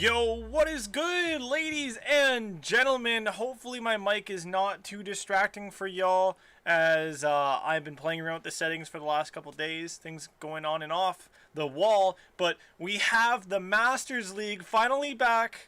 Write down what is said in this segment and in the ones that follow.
Yo, what is good, ladies and gentlemen? Hopefully my mic is not too distracting for y'all as I've been playing around with the settings for the last couple days. Things going on and off the wall. But we have the Masters League finally back.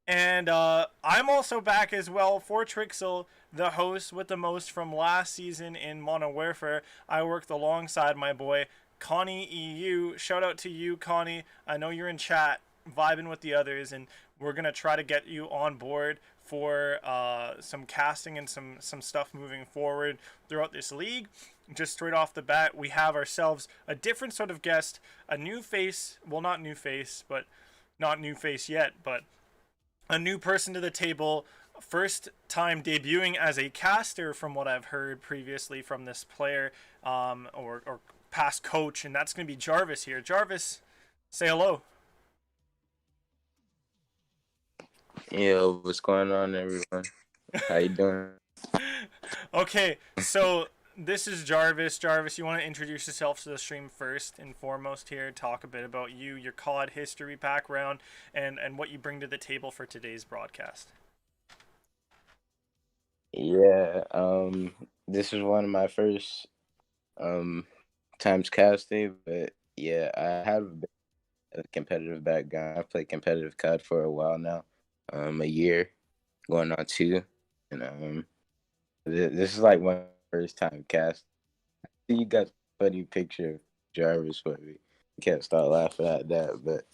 And I'm also back as well for Trixel, the host with the most from last season in Modern Warfare. I worked alongside my boy, Connie EU. Shout out to you, Connie. I know you're in chat vibing with the others, and we're gonna try to get you on board for some casting and some stuff moving forward throughout this league. Just straight off the bat, we have ourselves a different sort of guest, a new face. Well, not new face, but not new face yet, but a new person to the table. First time debuting as a caster, from what I've heard previously from this player, or past coach, and that's gonna be Jarvis here. Jarvis, say hello. Yo, what's going on, everyone? How you doing? Okay, so this is Jarvis. Jarvis, you want to introduce yourself to the stream first and foremost here, talk a bit about you, your COD history background, and what you bring to the table for today's broadcast. Yeah, this is one of my first times casting, but yeah, I have a competitive background. I've played competitive COD for a while now, a year, going on 2, and this is like my first time cast. You got a funny picture of Jarvis for me. Can't stop laughing at that, but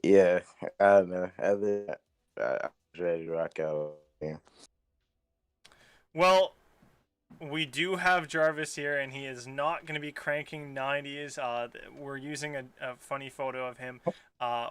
yeah, I don't know. I was ready to rock out. Yeah. Well, we do have Jarvis here, and he is not going to be cranking 90s. We're using a funny photo of him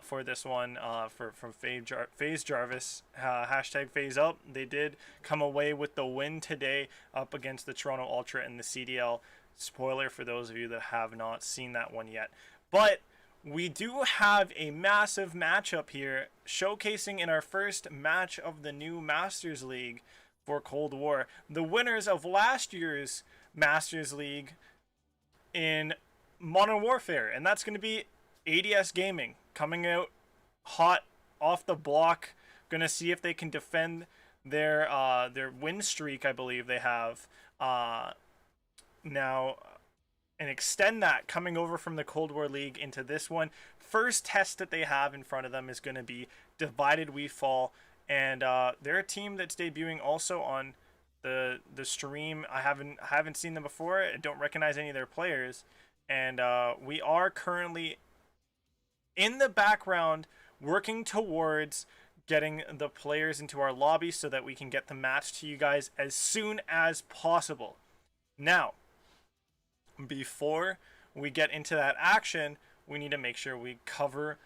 for this one from FaZe Jarvis. Hashtag Phase Up. They did come away with the win today up against the Toronto Ultra in the CDL. Spoiler for those of you that have not seen that one yet. But we do have a massive matchup here, showcasing in our first match of the new Masters League for Cold War, the winners of last year's Masters League in Modern Warfare, and that's going to be ADS Gaming, coming out hot off the block. Going to see if they can defend their win streak, I believe they have now, and extend that coming over from the Cold War League into this one. First test that they have in front of them is going to be Divided We Fall. And they're a team that's debuting also on the stream. I haven't seen them before. I don't recognize any of their players, and we are currently in the background working towards getting the players into our lobby so that we can get the match to you guys as soon as possible. Now, before we get into that action, we need to make sure we cover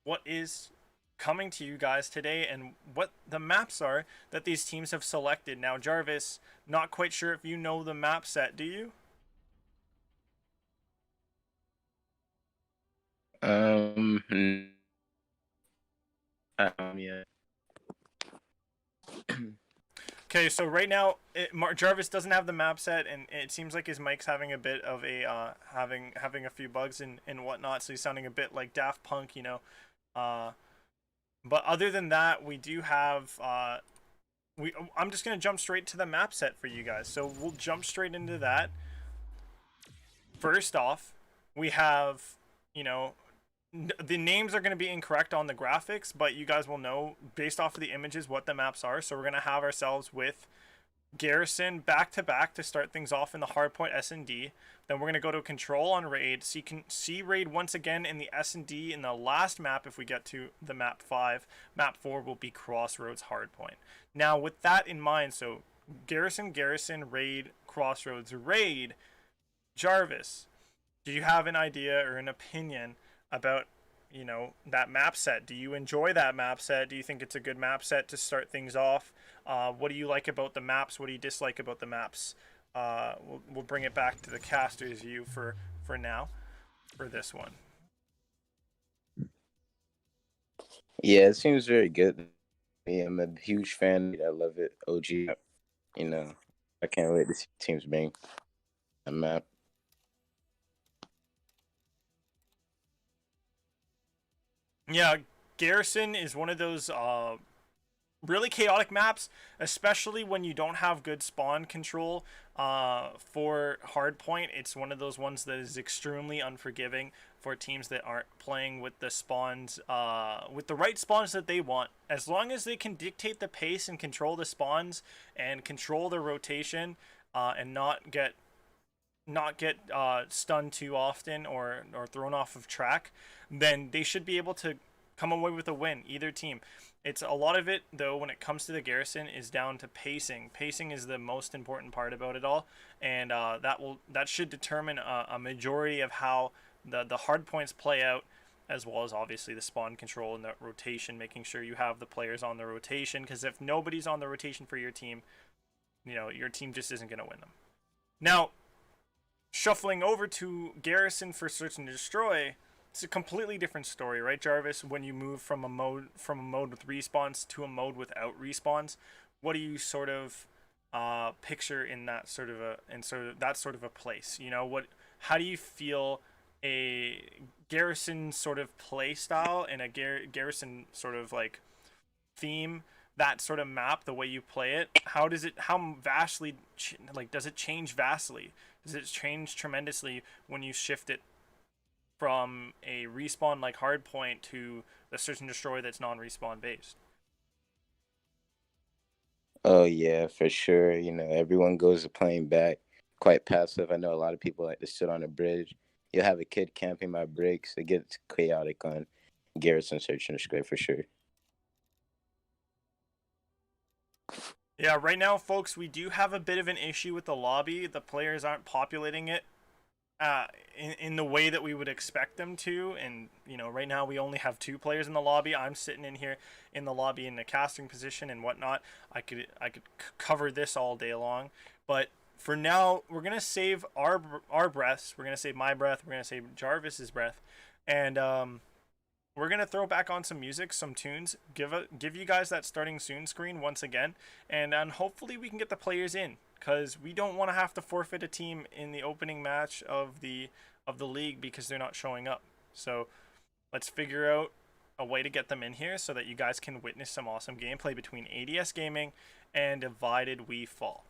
what is coming to you guys today and what the maps are that these teams have selected. Now, Jarvis, not quite sure if you know the map set, do you? Yeah. Okay, so right now Jarvis doesn't have the map set, and it seems like his mic's having a bit of a having a few bugs and whatnot, so he's sounding a bit like Daft Punk, you know. But other than that, we do have I'm just gonna jump straight to the map set for you guys. So we'll jump straight into that. First off, we have, you know, the names are going to be incorrect on the graphics, but you guys will know based off of the images what the maps are. So we're going to have ourselves with Garrison back to back to start things off in the Hardpoint S&D. Then we're going to go to Control on Raid. So you can see Raid once again in the S&D in the last map if we get to the map 5. Map 4 will be Crossroads Hardpoint. Now with that in mind, so Garrison, Raid, Crossroads, Raid. Jarvis, do you have an idea or an opinion about, you know, that map set? Do you enjoy that map set? Do you think it's a good map set to start things off? What do you like about the maps? What do you dislike about the maps? We'll bring it back to the caster's view for now, for this one. Yeah, it seems very good. Yeah, I'm a huge fan. I love it. OG, you know, I can't wait to see teams bring a map. Yeah, Garrison is one of those really chaotic maps, especially when you don't have good spawn control for Hardpoint. It's one of those ones that is extremely unforgiving for teams that aren't playing with the spawns, with the right spawns that they want. As long as they can dictate the pace and control the spawns and control the rotation, and not get stunned too often or thrown off of track, then they should be able to come away with a win, either team. It's a lot of it though when it comes to the Garrison is down to pacing. Pacing is the most important part about it all, and that should determine a majority of how the hard points play out, as well as obviously the spawn control and the rotation, making sure you have the players on the rotation, because if nobody's on the rotation for your team, your team just isn't going to win them. Now, shuffling over to Garrison for Search and Destroy, it's a completely different story, right, Jarvis? When you move from a mode with respawns to a mode without respawns, what do you sort of picture in that sort of a place? How do you feel a Garrison sort of play style and a Garrison sort of like theme, that sort of map, the way you play it? How vastly does it change vastly? Does it change tremendously when you shift it from a respawn like Hardpoint to the Search and Destroy that's non-respawn based? Oh yeah, for sure. Everyone goes to playing back quite passive. I know a lot of people like to sit on a bridge. You'll have a kid camping my bricks. It gets chaotic on Garrison Search and Destroy for sure. Yeah, right now, folks, we do have a bit of an issue with the lobby. The players aren't populating it in the way that we would expect them to. And, right now we only have 2 players in the lobby. I'm sitting in here in the lobby in the casting position and whatnot. I could cover this all day long. But for now, we're going to save our breaths. We're going to save my breath. We're going to save Jarvis's breath. And we're going to throw back on some music, some tunes, give you guys that starting soon screen once again, and hopefully we can get the players in, because we don't want to have to forfeit a team in the opening match of the league because they're not showing up. So let's figure out a way to get them in here so that you guys can witness some awesome gameplay between ADS Gaming and Divided We Fall.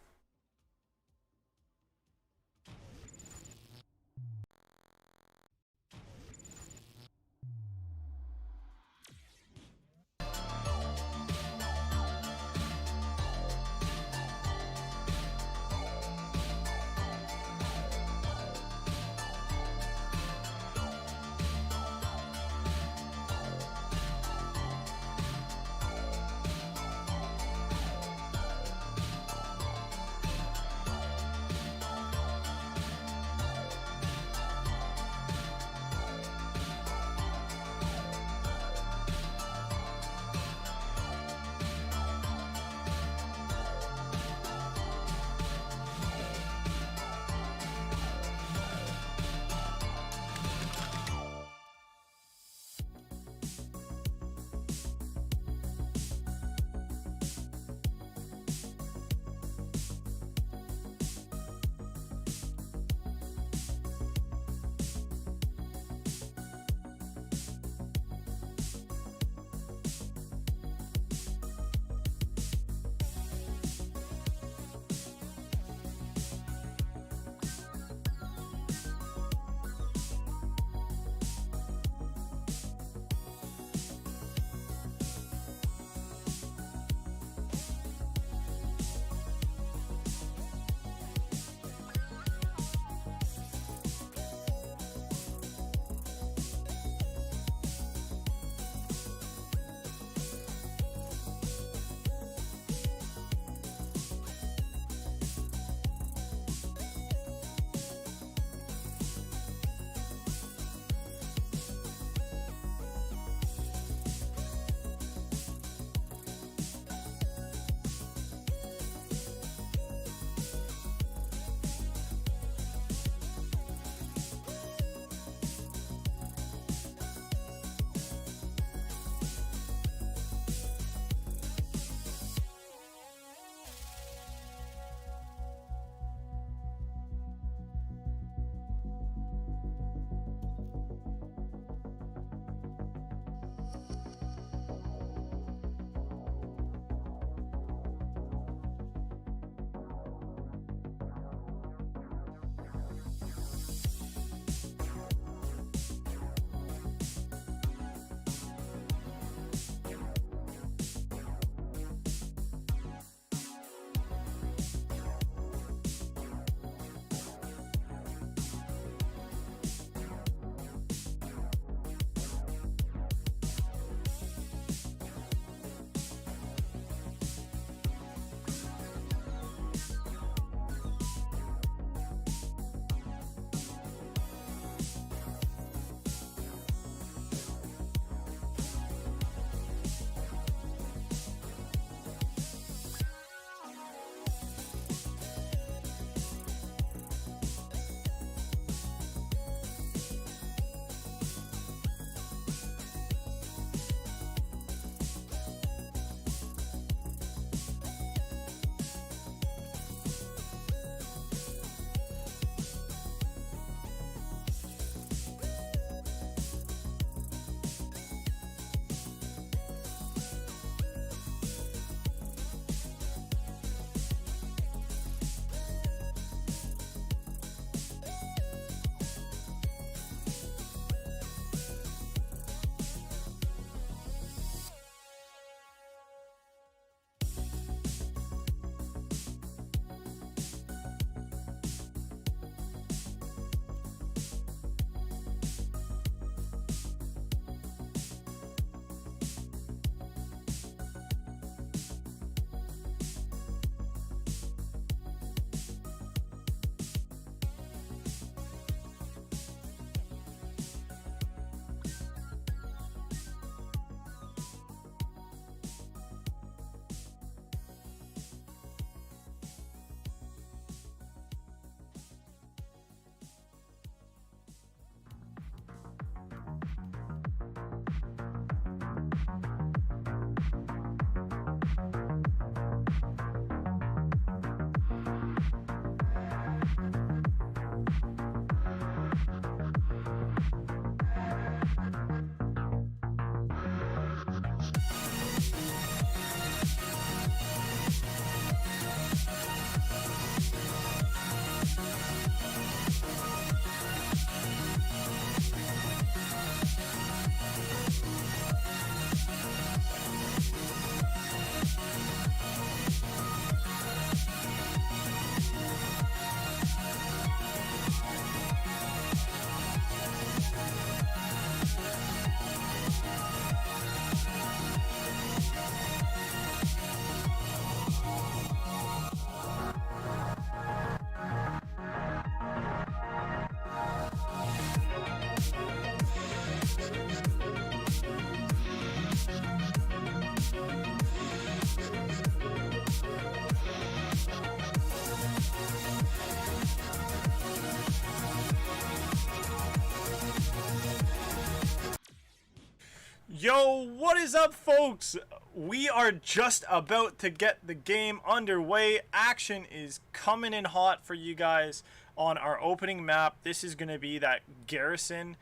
Yo, what is up, folks? We are just about to get the game underway. Action is coming in hot for you guys on our opening map. This is going to be that Garrison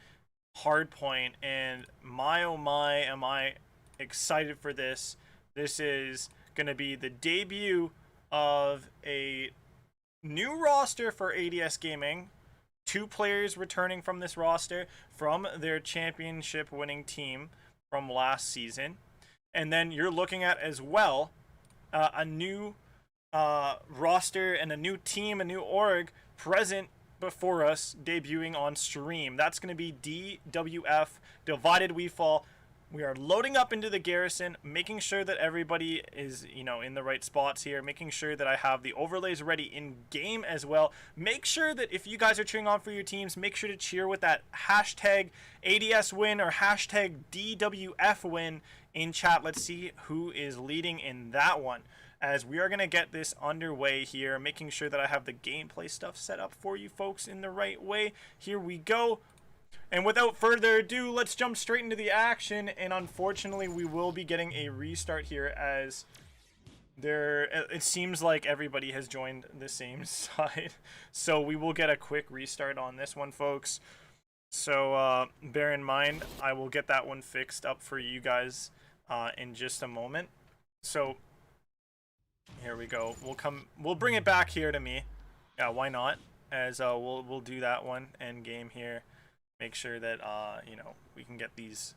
Hardpoint, and my oh my, am I excited for this. This is going to be the debut of a new roster for ADS Gaming. 2 players returning from this roster from their championship winning team from last season. And then you're looking at as well a new roster and a new team, a new org present before us, debuting on stream. That's going to be DWF, Divided We Fall. We are loading up into the Garrison, making sure that everybody is, in the right spots here, making sure that I have the overlays ready in game as well. Make sure that if you guys are cheering on for your teams, make sure to cheer with that hashtag ADS win or hashtag DWF win in chat. Let's see who is leading in that one, as we are going to get this underway here, making sure that I have the gameplay stuff set up for you folks in the right way. Here we go. And without further ado, let's jump straight into the action. And unfortunately, we will be getting a restart here, as it seems like everybody has joined the same side. So we will get a quick restart on this one, folks. So bear in mind, I will get that one fixed up for you guys in just a moment. So here we go. We'll bring it back here to me. Yeah, why not? As we'll do that one end game here. Make sure that we can get these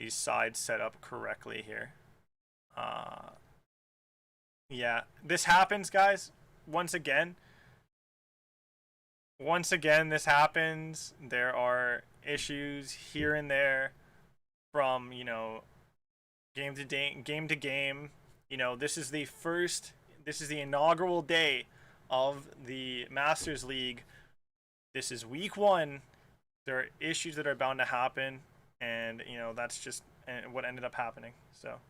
sides set up correctly here. Yeah, this happens, guys. Once again, this happens. There are issues here and there from game to game. This is the inaugural day of the Masters League. This is week 1. There are issues that are bound to happen, and that's just what ended up happening. So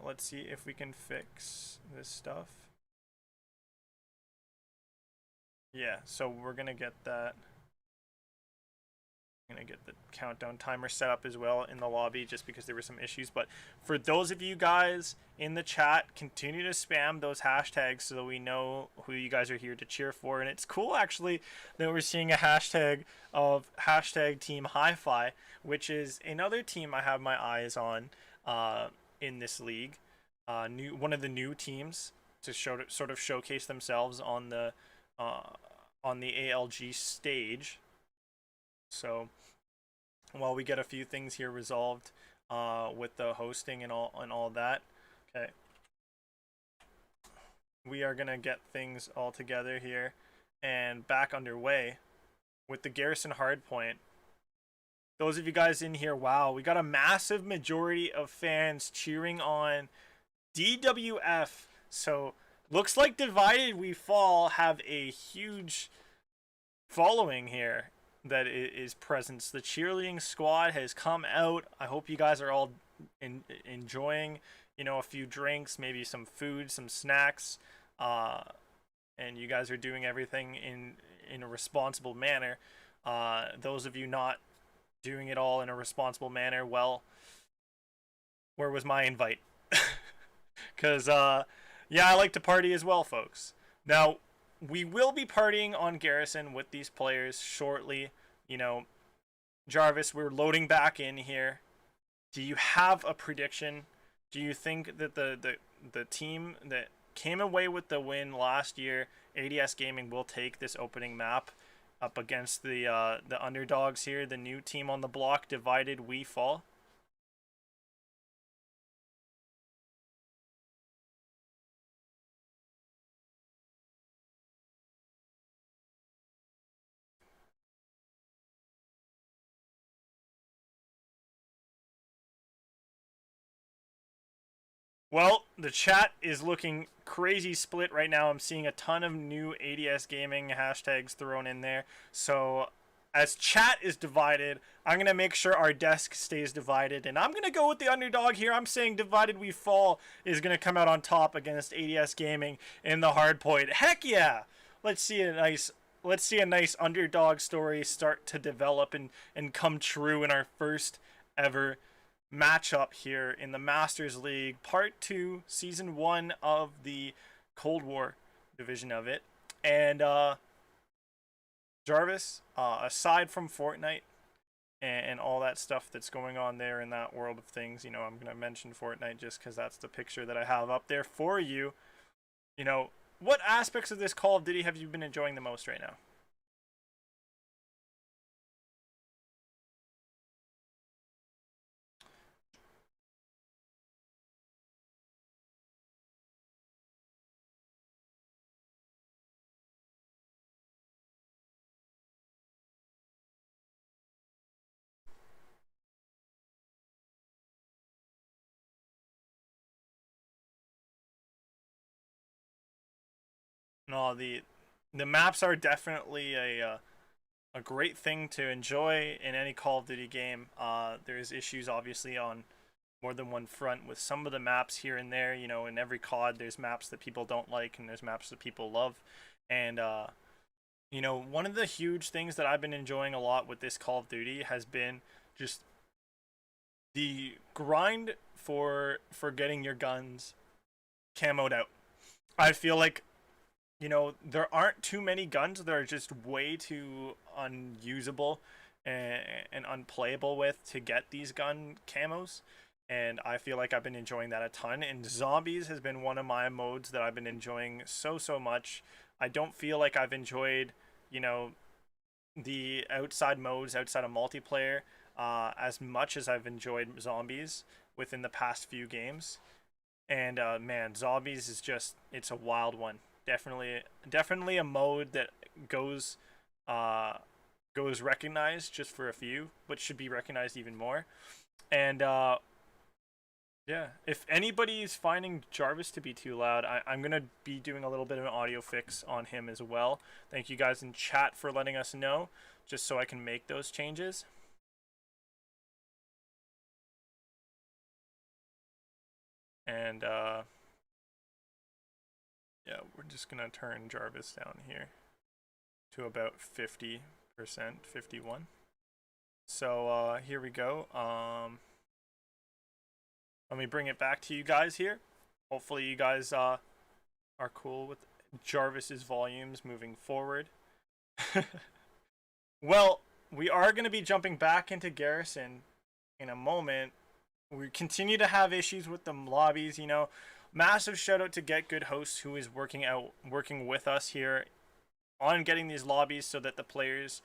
let's see if we can fix this stuff. Yeah, so we're gonna get that. I'm gonna get the countdown timer set up as well in the lobby, just because there were some issues. But for those of you guys in the chat, continue to spam those hashtags so that we know who you guys are here to cheer for. And it's cool, actually, that we're seeing a hashtag of hashtag Team Hi-Fi, which is another team I have my eyes on in this league. One of the new teams to sort of showcase themselves on the ALG stage. So while we get a few things here resolved with the hosting and all that, okay, we are gonna get things all together here and back underway with the Garrison Hardpoint. Those of you guys in here, wow, we got a massive majority of fans cheering on DWF. So looks like Divided We Fall have a huge following here that is present. The cheerleading squad has come out. I hope you guys are all enjoying, a few drinks, maybe some food, some snacks, and you guys are doing everything in a responsible manner. Those of you not doing it all in a responsible manner, well, where was my invite? Because yeah, I like to party as well, folks. Now, we will be partying on Garrison with these players shortly. Jarvis, we're loading back in here. Do you have a prediction? Do you think that the team that came away with the win last year, ADS Gaming, will take this opening map up against the underdogs here, the new team on the block, Divided We Fall? Well, the chat is looking crazy split right now. I'm seeing a ton of new ADS Gaming hashtags thrown in there. So as chat is divided, I'm going to make sure our desk stays divided. And I'm going to go with the underdog here. I'm saying Divided We Fall is going to come out on top against ADS Gaming in the Hardpoint. Heck yeah! Let's see a nice underdog story start to develop and come true in our first ever matchup here in the Masters League, Part 2, Season 1 of the Cold War division of it. And Jarvis, aside from Fortnite and all that stuff that's going on there in that world of things, I'm going to mention Fortnite just because that's the picture that I have up there for you. What aspects of this Call of Duty have you been enjoying the most right now? No, the maps are definitely a great thing to enjoy in any Call of Duty game. There's issues obviously on more than one front with some of the maps here and there. In every COD, there's maps that people don't like and there's maps that people love. And one of the huge things that I've been enjoying a lot with this Call of Duty has been just the grind for getting your guns camoed out. I feel like there aren't too many guns that are just way too unusable and unplayable with to get these gun camos. And I feel like I've been enjoying that a ton. And zombies has been one of my modes that I've been enjoying so much. I don't feel like I've enjoyed, the outside modes outside of multiplayer as much as I've enjoyed zombies within the past few games. And man, zombies is it's a wild one. Definitely a mode that goes uh goes recognized just for a few, but should be recognized even more. And yeah, if anybody's finding Jarvis to be too loud, I'm gonna be doing a little bit of an audio fix on him as well. Thank you guys in chat for letting us know, just so I can make those changes. And yeah, we're just gonna turn Jarvis down here to about 50%, 51. So here we go. Let me bring it back to you guys here. Hopefully you guys are cool with Jarvis's volumes moving forward. Well, we are going to be jumping back into Garrison in a moment. We continue to have issues with the lobbies. Massive shout out to Get Good Hosts, who is working with us here on getting these lobbies so that the players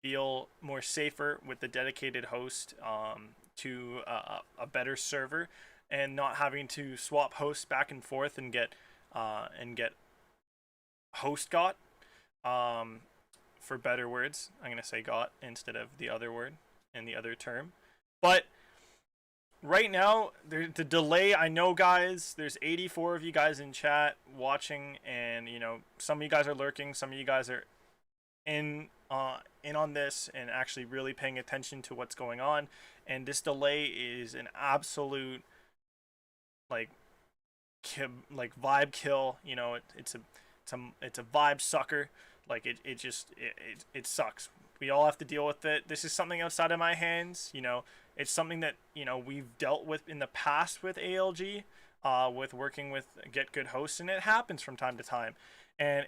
feel more safer with the dedicated host to a better server, and not having to swap hosts back and forth and get host got, for better words. I'm gonna say got instead of the other word and the other term. But right now, the delay, I know, guys, there's 84 of you guys in chat watching, and some of you guys are lurking, some of you guys are in on this and actually really paying attention to what's going on. And this delay is an absolute like vibe kill. It's a vibe sucker. Like it sucks. We all have to deal with it. This is something outside of my hands. It's something that we've dealt with in the past with ALG, with working with Get Good Hosts, and it happens from time to time. And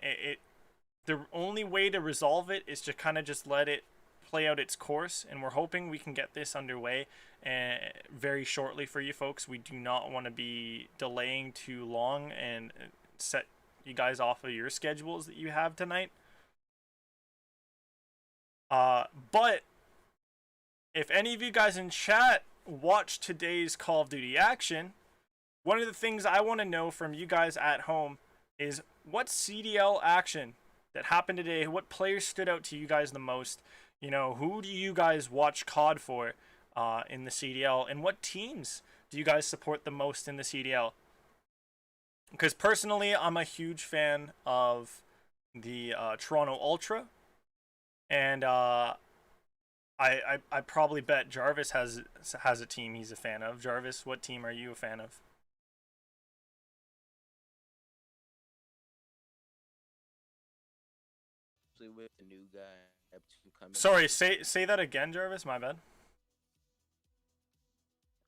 the only way to resolve it is to kind of just let it play out its course, and we're hoping we can get this underway very shortly for you folks. We do not want to be delaying too long and set you guys off of your schedules that you have tonight. But if any of you guys in chat watch today's Call of Duty action, one of the things I want to know from you guys at home is what CDL action that happened today, what players stood out to you guys the most. Who do you guys watch COD for in the CDL, and what teams do you guys support the most in the CDL? Because personally, I'm a huge fan of the Toronto Ultra, and I probably bet Jarvis has a team he's a fan of. Jarvis, what team are you a fan of? With the new guy coming. Sorry, say that again, Jarvis. My bad.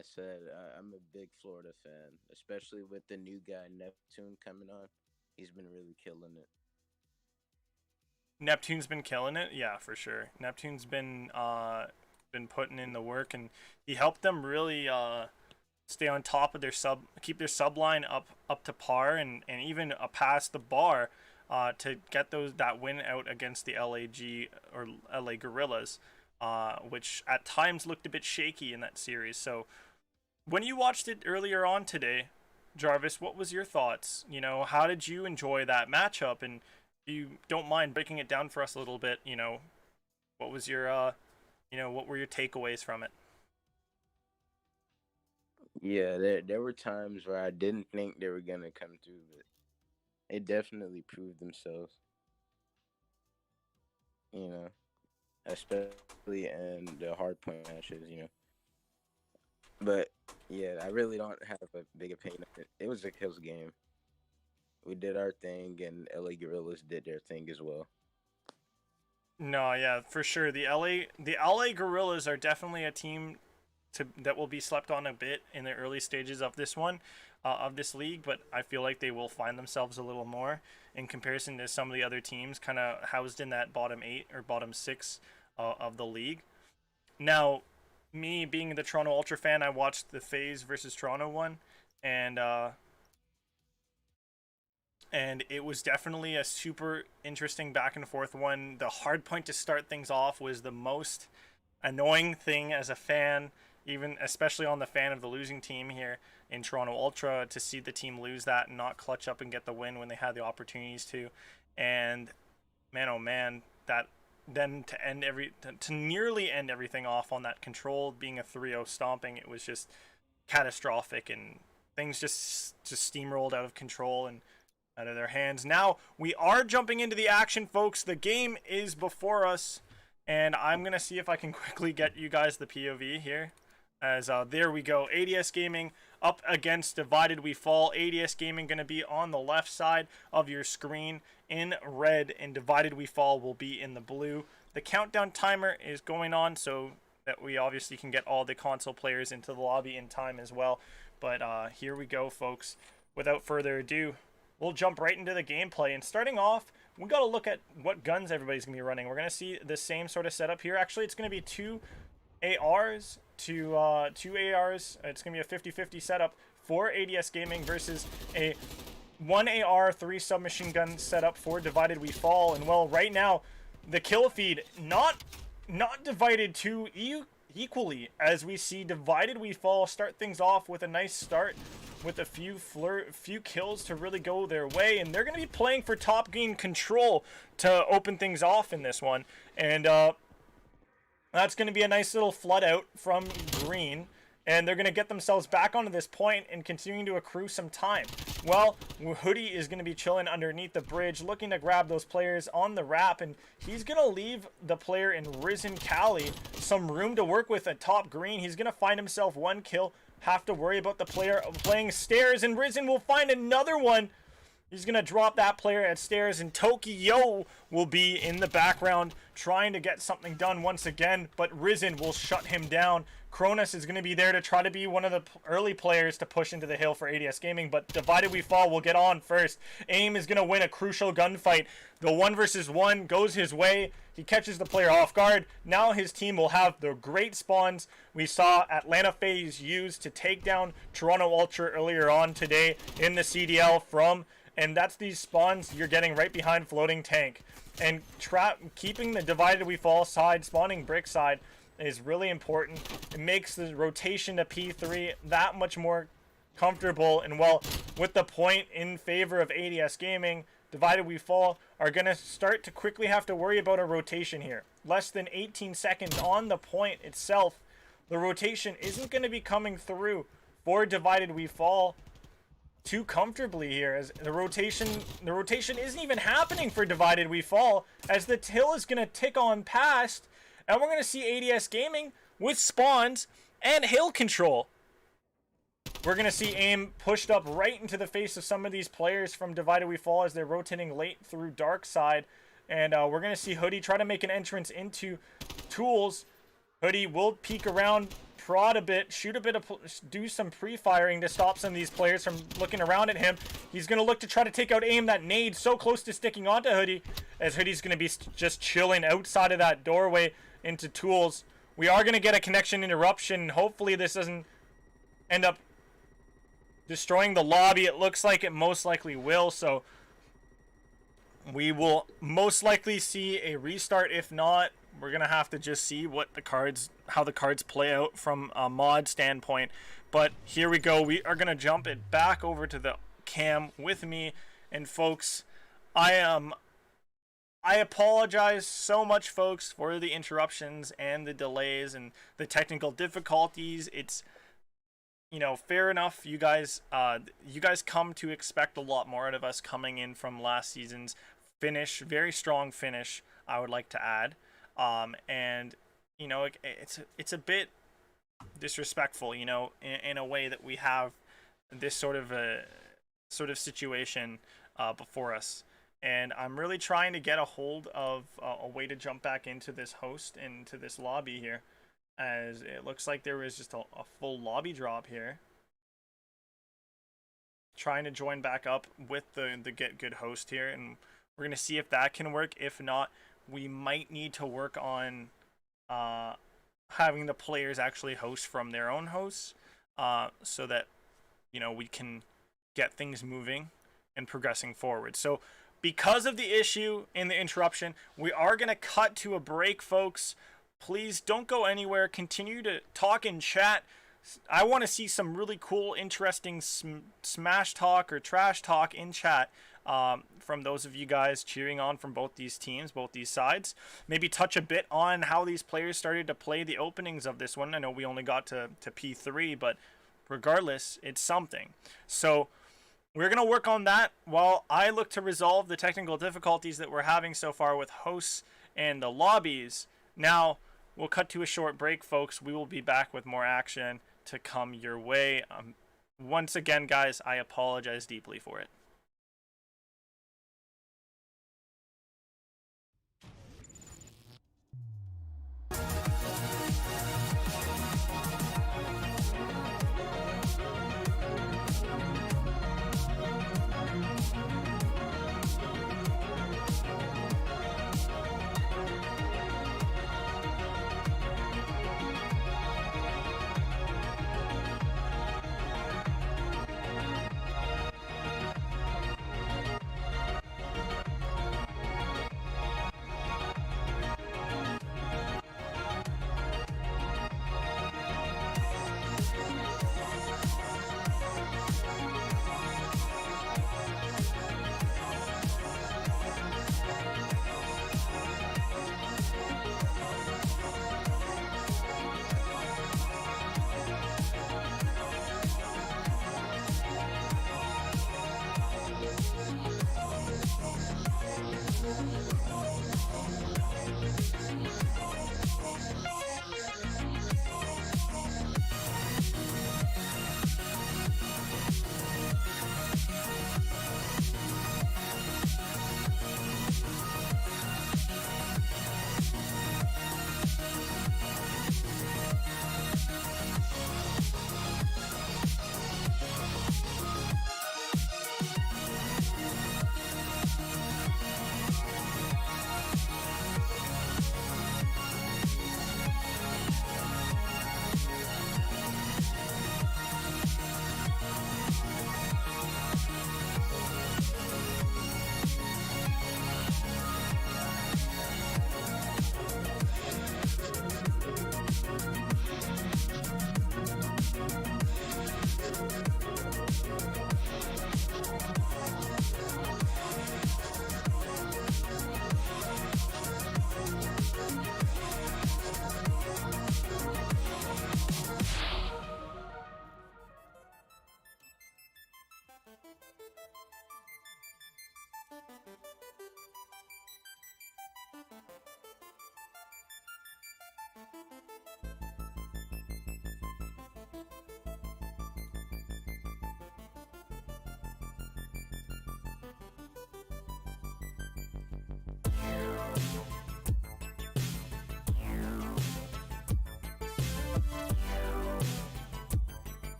I said I'm a big Florida fan, especially with the new guy Neptune coming on. He's been really killing it. Neptune's been killing it, yeah, for sure. Neptune's been putting in the work, and he helped them really stay on top of their keep their sub line up to par, and even past the bar, to get that win out against the LAG or LA Gorillas, which at times looked a bit shaky in that series. So when you watched it earlier on today, Jarvis, what was your thoughts? How did you enjoy that matchup? And if you don't mind breaking it down for us a little bit, what was your what were your takeaways from it? Yeah, there were times where I didn't think they were gonna come through, but it definitely proved themselves. You know, especially in the hardpoint matches. But yeah, I really don't have a big opinion of it. It was a Hills game. We did our thing, and LA Gorillas did their thing as well. No, yeah, for sure. The LA Gorillas are definitely a team that will be slept on a bit in the early stages of this one, of this league. But I feel like they will find themselves a little more in comparison to some of the other teams, kind of housed in that bottom 8 or bottom 6 of the league. Now, me being the Toronto Ultra fan, I watched the FaZe versus Toronto one, and it was definitely a super interesting back and forth one. The hard point to start things off was the most annoying thing as a fan, even especially on the fan of the losing team here in Toronto Ultra, to see the team lose that and not clutch up and get the win when they had the opportunities to. And man, oh man, that then to nearly end everything off on that control being a 3-0 stomping, it was just catastrophic, and things just steamrolled out of control and out of their hands. Now we are jumping into the action, folks. The game is before us, and I'm gonna see if I can quickly get you guys the POV here. As there we go, ADS Gaming up against Divided We Fall. ADS Gaming going to be on the left side of your screen in red, and Divided We Fall will be in the blue. The countdown timer is going on so that we obviously can get all the console players into the lobby in time as well. But here we go, folks. Without further ado, we'll jump right into the gameplay. And starting off, we got to look at what guns everybody's going to be running. We're going to see the same sort of setup here. Actually, it's going to be two ARs. Two ARs. It's going to be a 50-50 setup for ADS Gaming versus a 1 AR, 3 submachine gun setup for Divided We Fall. And well, right now, the kill feed not divided too equally, as we see Divided We Fall start things off with a nice start with a few kills to really go their way, and they're going to be playing for top game control to open things off in this one. And that's going to be a nice little flood out from green, and they're going to get themselves back onto this point and continuing to accrue some time. Well, Hoodie is going to be chilling underneath the bridge, looking to grab those players on the wrap, and he's going to leave the player in Risen Cali some room to work with at top green. He's going to find himself one kill, have to worry about the player playing stairs, and Risen will find another one. He's going to drop that player at stairs, and Tokyo will be in the background trying to get something done once again, but Risen will shut him down. Cronus is going to be there to try to be one of the early players to push into the hill for ADS Gaming, but Divided We Fall will get on first. AIM is going to win a crucial gunfight. The 1 versus 1 goes his way. He catches the player off guard. Now his team will have the great spawns we saw Atlanta FaZe use to take down Toronto Ultra earlier on today in the CDL from... And that's these spawns you're getting right behind Floating Tank. And keeping the Divided We Fall side, spawning brick side, is really important. It makes the rotation to P3 that much more comfortable. And well, with the point in favor of ADS Gaming, Divided We Fall are going to start to quickly have to worry about a rotation here. Less than 18 seconds on the point itself. The rotation isn't going to be coming through for Divided We Fall too comfortably here, as the rotation isn't even happening for Divided We Fall, as the hill is going to tick on past, and we're going to see ADS Gaming with spawns and hill control. We're going to see AIM pushed up right into the face of some of these players from Divided We Fall as they're rotating late through dark side, and we're going to see Hoodie try to make an entrance into Tools. Hoodie will peek around, prod a bit, shoot a bit of, do some pre-firing to stop some of these players from looking around at him. He's going to look to try to take out aim. That nade so close to sticking onto Hoodie, as Hoodie's going to be just chilling outside of that doorway into tools. We are going to get a connection interruption. Hopefully this doesn't end up destroying the lobby. It looks like it most likely will, so we will most likely see a restart. If not, we're gonna have to just see how the cards play out from a mod standpoint. But here we go. We are gonna jump it back over to the cam with me, and folks, I apologize so much, folks, for the interruptions and the delays and the technical difficulties. It's, you know, fair enough. You guys come to expect a lot more out of us coming in from last season's finish. Very strong finish, I would like to add. And you know, it's a bit disrespectful, you know, in a way that we have this sort of situation before us. And I'm really trying to get a hold of a way to jump back into this host, into this lobby here, as it looks like there is just a full lobby drop here. Trying to join back up with the get good host here, and we're gonna see if that can work. If not, we might need to work on having the players actually host from their own hosts, so that, you know, we can get things moving and progressing forward. So because of the issue in the interruption, we are going to cut to a break, folks. Please don't go anywhere. Continue to talk and chat. I want to see some really cool, interesting smash talk or trash talk in chat from those of you guys cheering on from both these teams, both these sides. Maybe touch a bit on how these players started to play the openings of this one. I know we only got to P3, but regardless, it's something. So we're going to work on that while I look to resolve the technical difficulties that we're having so far with hosts and the lobbies. Now, we'll cut to a short break, folks. We will be back with more action to come your way. Once again, guys, I apologize deeply for it.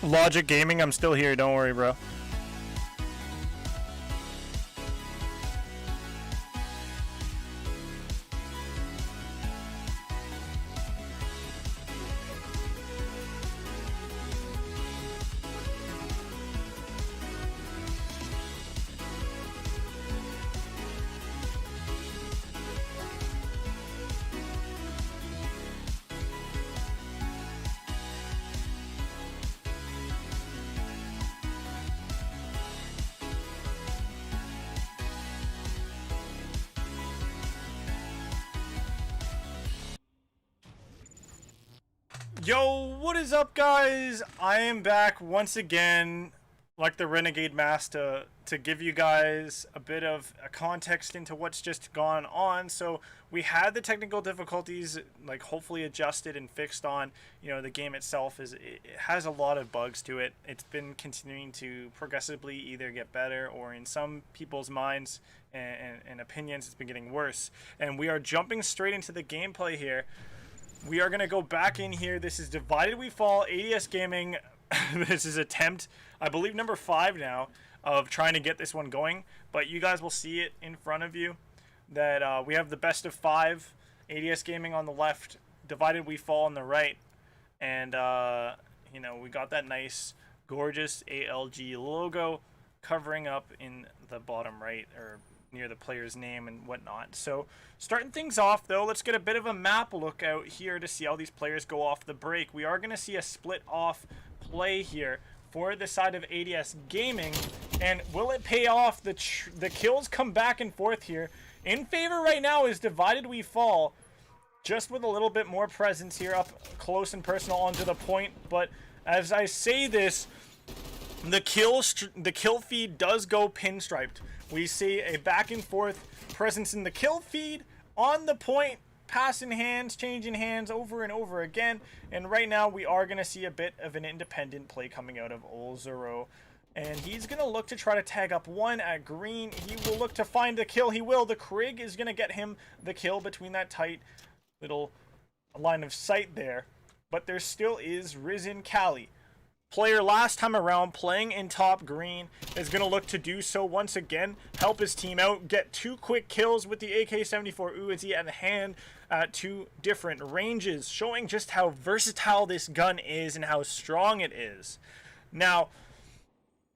Logic Gaming, I'm still here. Don't worry, bro. Yo, what is up, guys? I am back once again, like the Renegade Master, to give you guys a bit of a context into what's just gone on. So we had the technical difficulties, like, hopefully adjusted and fixed on. You know, the game itself it has a lot of bugs to it. It's been continuing to progressively either get better, or in some people's minds and opinions, it's been getting worse. And we are jumping straight into the gameplay here. We are going to go back in here. This is Divided We Fall, ADS Gaming. This is attempt, I believe, number 5 now of trying to get this one going. But you guys will see it in front of you that we have the best of 5. ADS Gaming on the left, Divided We Fall on the right. And, you know, we got that nice, gorgeous ALG logo covering up in the bottom right, or near the player's name and whatnot. So starting things off, though, let's get a bit of a map look out here to see how these players go off the break. We are going to see a split off play here for the side of ADS Gaming, and will it pay off? The kills come back and forth here. In favor right now is Divided We Fall, just with a little bit more presence here up close and personal onto the point. But as I say this, the kill feed does go pinstriped. We see a back and forth presence in the kill feed, on the point, passing hands, changing hands over and over again. And right now we are going to see a bit of an independent play coming out of Olzero. And he's going to look to try to tag up one at green. He will look to find the kill. He will. The Krig is going to get him the kill between that tight little line of sight there. But there still is Risen Cali. Player last time around playing in top green is going to look to do so once again, help his team out, get 2 quick kills with the AK-74 Uzi at hand at 2 different ranges, showing just how versatile this gun is and how strong it is. Now,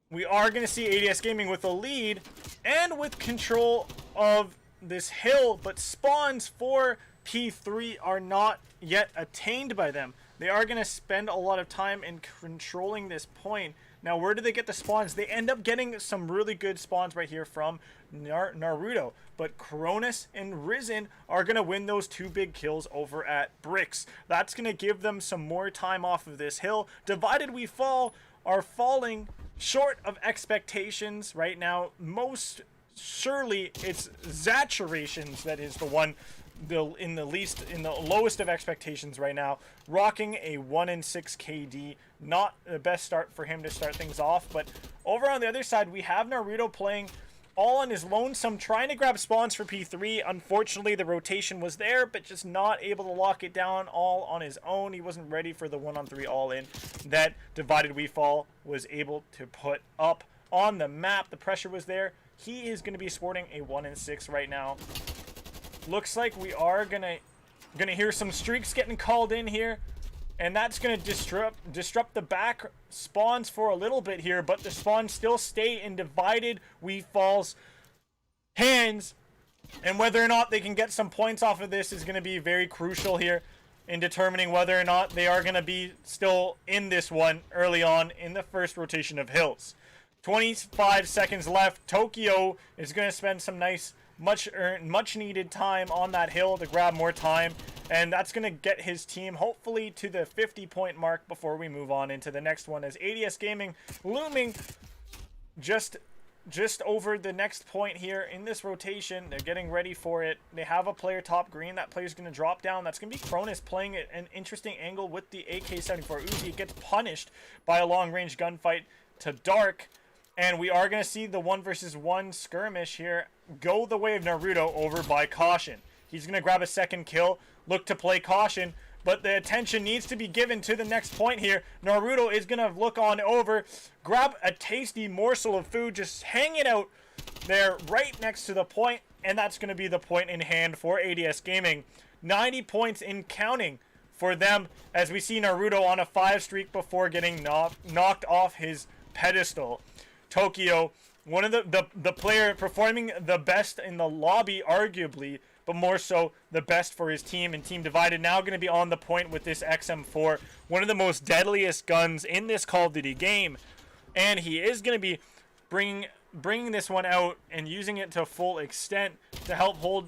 we are going to see ADS Gaming with a lead and with control of this hill, but spawns for P3 are not yet attained by them. They are going to spend a lot of time in controlling this point. Now, where do they get the spawns? They end up getting some really good spawns right here from Naruto. But Cronus and Risen are going to win those 2 big kills over at Bricks. That's going to give them some more time off of this hill. Divided We Fall are falling short of expectations right now. Most surely it's Zaturations that is the one in the lowest of expectations right now, rocking a 1-6 KD. Not the best start for him to start things off. But over on the other side, we have Naruto playing all on his lonesome, trying to grab spawns for P3. Unfortunately, the rotation was there, but just not able to lock it down all on his own. He wasn't ready for the 1-on-3 all-in that Divided We Fall was able to put up on the map. The pressure was there. He is going to be sporting a 1-6 right now. Looks like we are gonna hear some streaks getting called in here, and that's gonna disrupt the back spawns for a little bit here, but the spawns still stay in Divided We Fall's hands, and whether or not they can get some points off of this is gonna be very crucial here in determining whether or not they are gonna be still in this one early on in the first rotation of hills. 25 seconds left. Tokyo is gonna spend some nice much needed time on that hill to grab more time, and that's going to get his team hopefully to the 50-point mark before we move on into the next one, as ADS Gaming looming just over the next point here in this rotation. They're getting ready for it. They have a player top green. That player's going to drop down. That's going to be Cronus playing an interesting angle with the AK-74 Uzi. It gets punished by a long-range gunfight to Dark. And we are going to see the 1-versus-1 skirmish here go the way of Naruto over by Caution. He's going to grab a second kill, look to play Caution, but the attention needs to be given to the next point here. Naruto is going to look on over, grab a tasty morsel of food, just hang it out there right next to the point, and that's going to be the point in hand for ADS Gaming. 90 points in counting for them, as we see Naruto on a 5 streak before getting knocked off his pedestal. Tokyo, one of the player performing the best in the lobby, arguably, but more so the best for his team, and Team Divided now going to be on the point with this XM4, one of the most deadliest guns in this Call of Duty game, and he is going to be bringing this one out and using it to full extent to help hold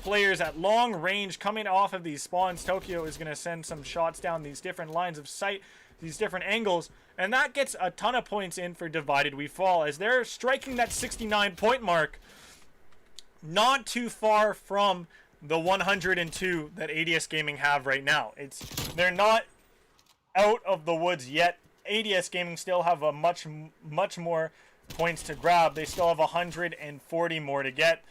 players at long range coming off of these spawns. Tokyo is going to send some shots down these different lines of sight, these different angles, and that gets a ton of points in for Divided We Fall, as they're striking that 69 point mark, not too far from the 102 that ADS Gaming have right now. They're not out of the woods yet. ADS Gaming still have a much more points to grab. They still have 140 more to get,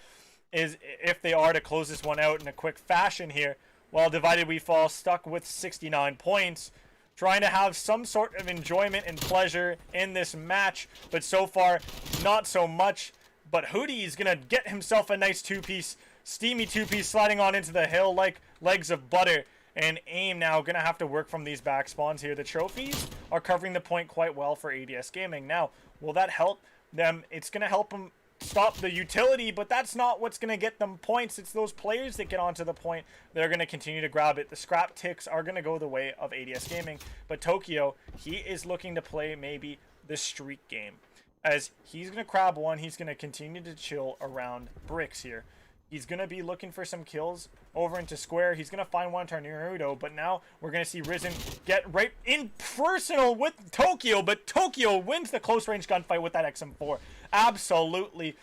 is if they are to close this one out in a quick fashion here, while Divided We Fall stuck with 69 points, trying to have some sort of enjoyment and pleasure in this match, but so far not so much. But Hootie is gonna get himself a nice two-piece, steamy two-piece, sliding on into the hill like legs of butter. And AIM now gonna have to work from these back spawns here. The trophies are covering the point quite well for ADS Gaming. Now, will that help them? It's gonna help them stop the utility, but that's not what's going to get them points. It's those players that get onto the point. They're going to continue to grab it. The scrap ticks are going to go the way of ADS Gaming, but Tokyo, he is looking to play maybe the streak game, as he's going to grab one. He's going to continue to chill around bricks here. He's going to be looking for some kills over into square. He's going to find one to Naruto, but now we're going to see Risen get right in personal with Tokyo, but Tokyo wins the close range gunfight with that XM4. Absolutely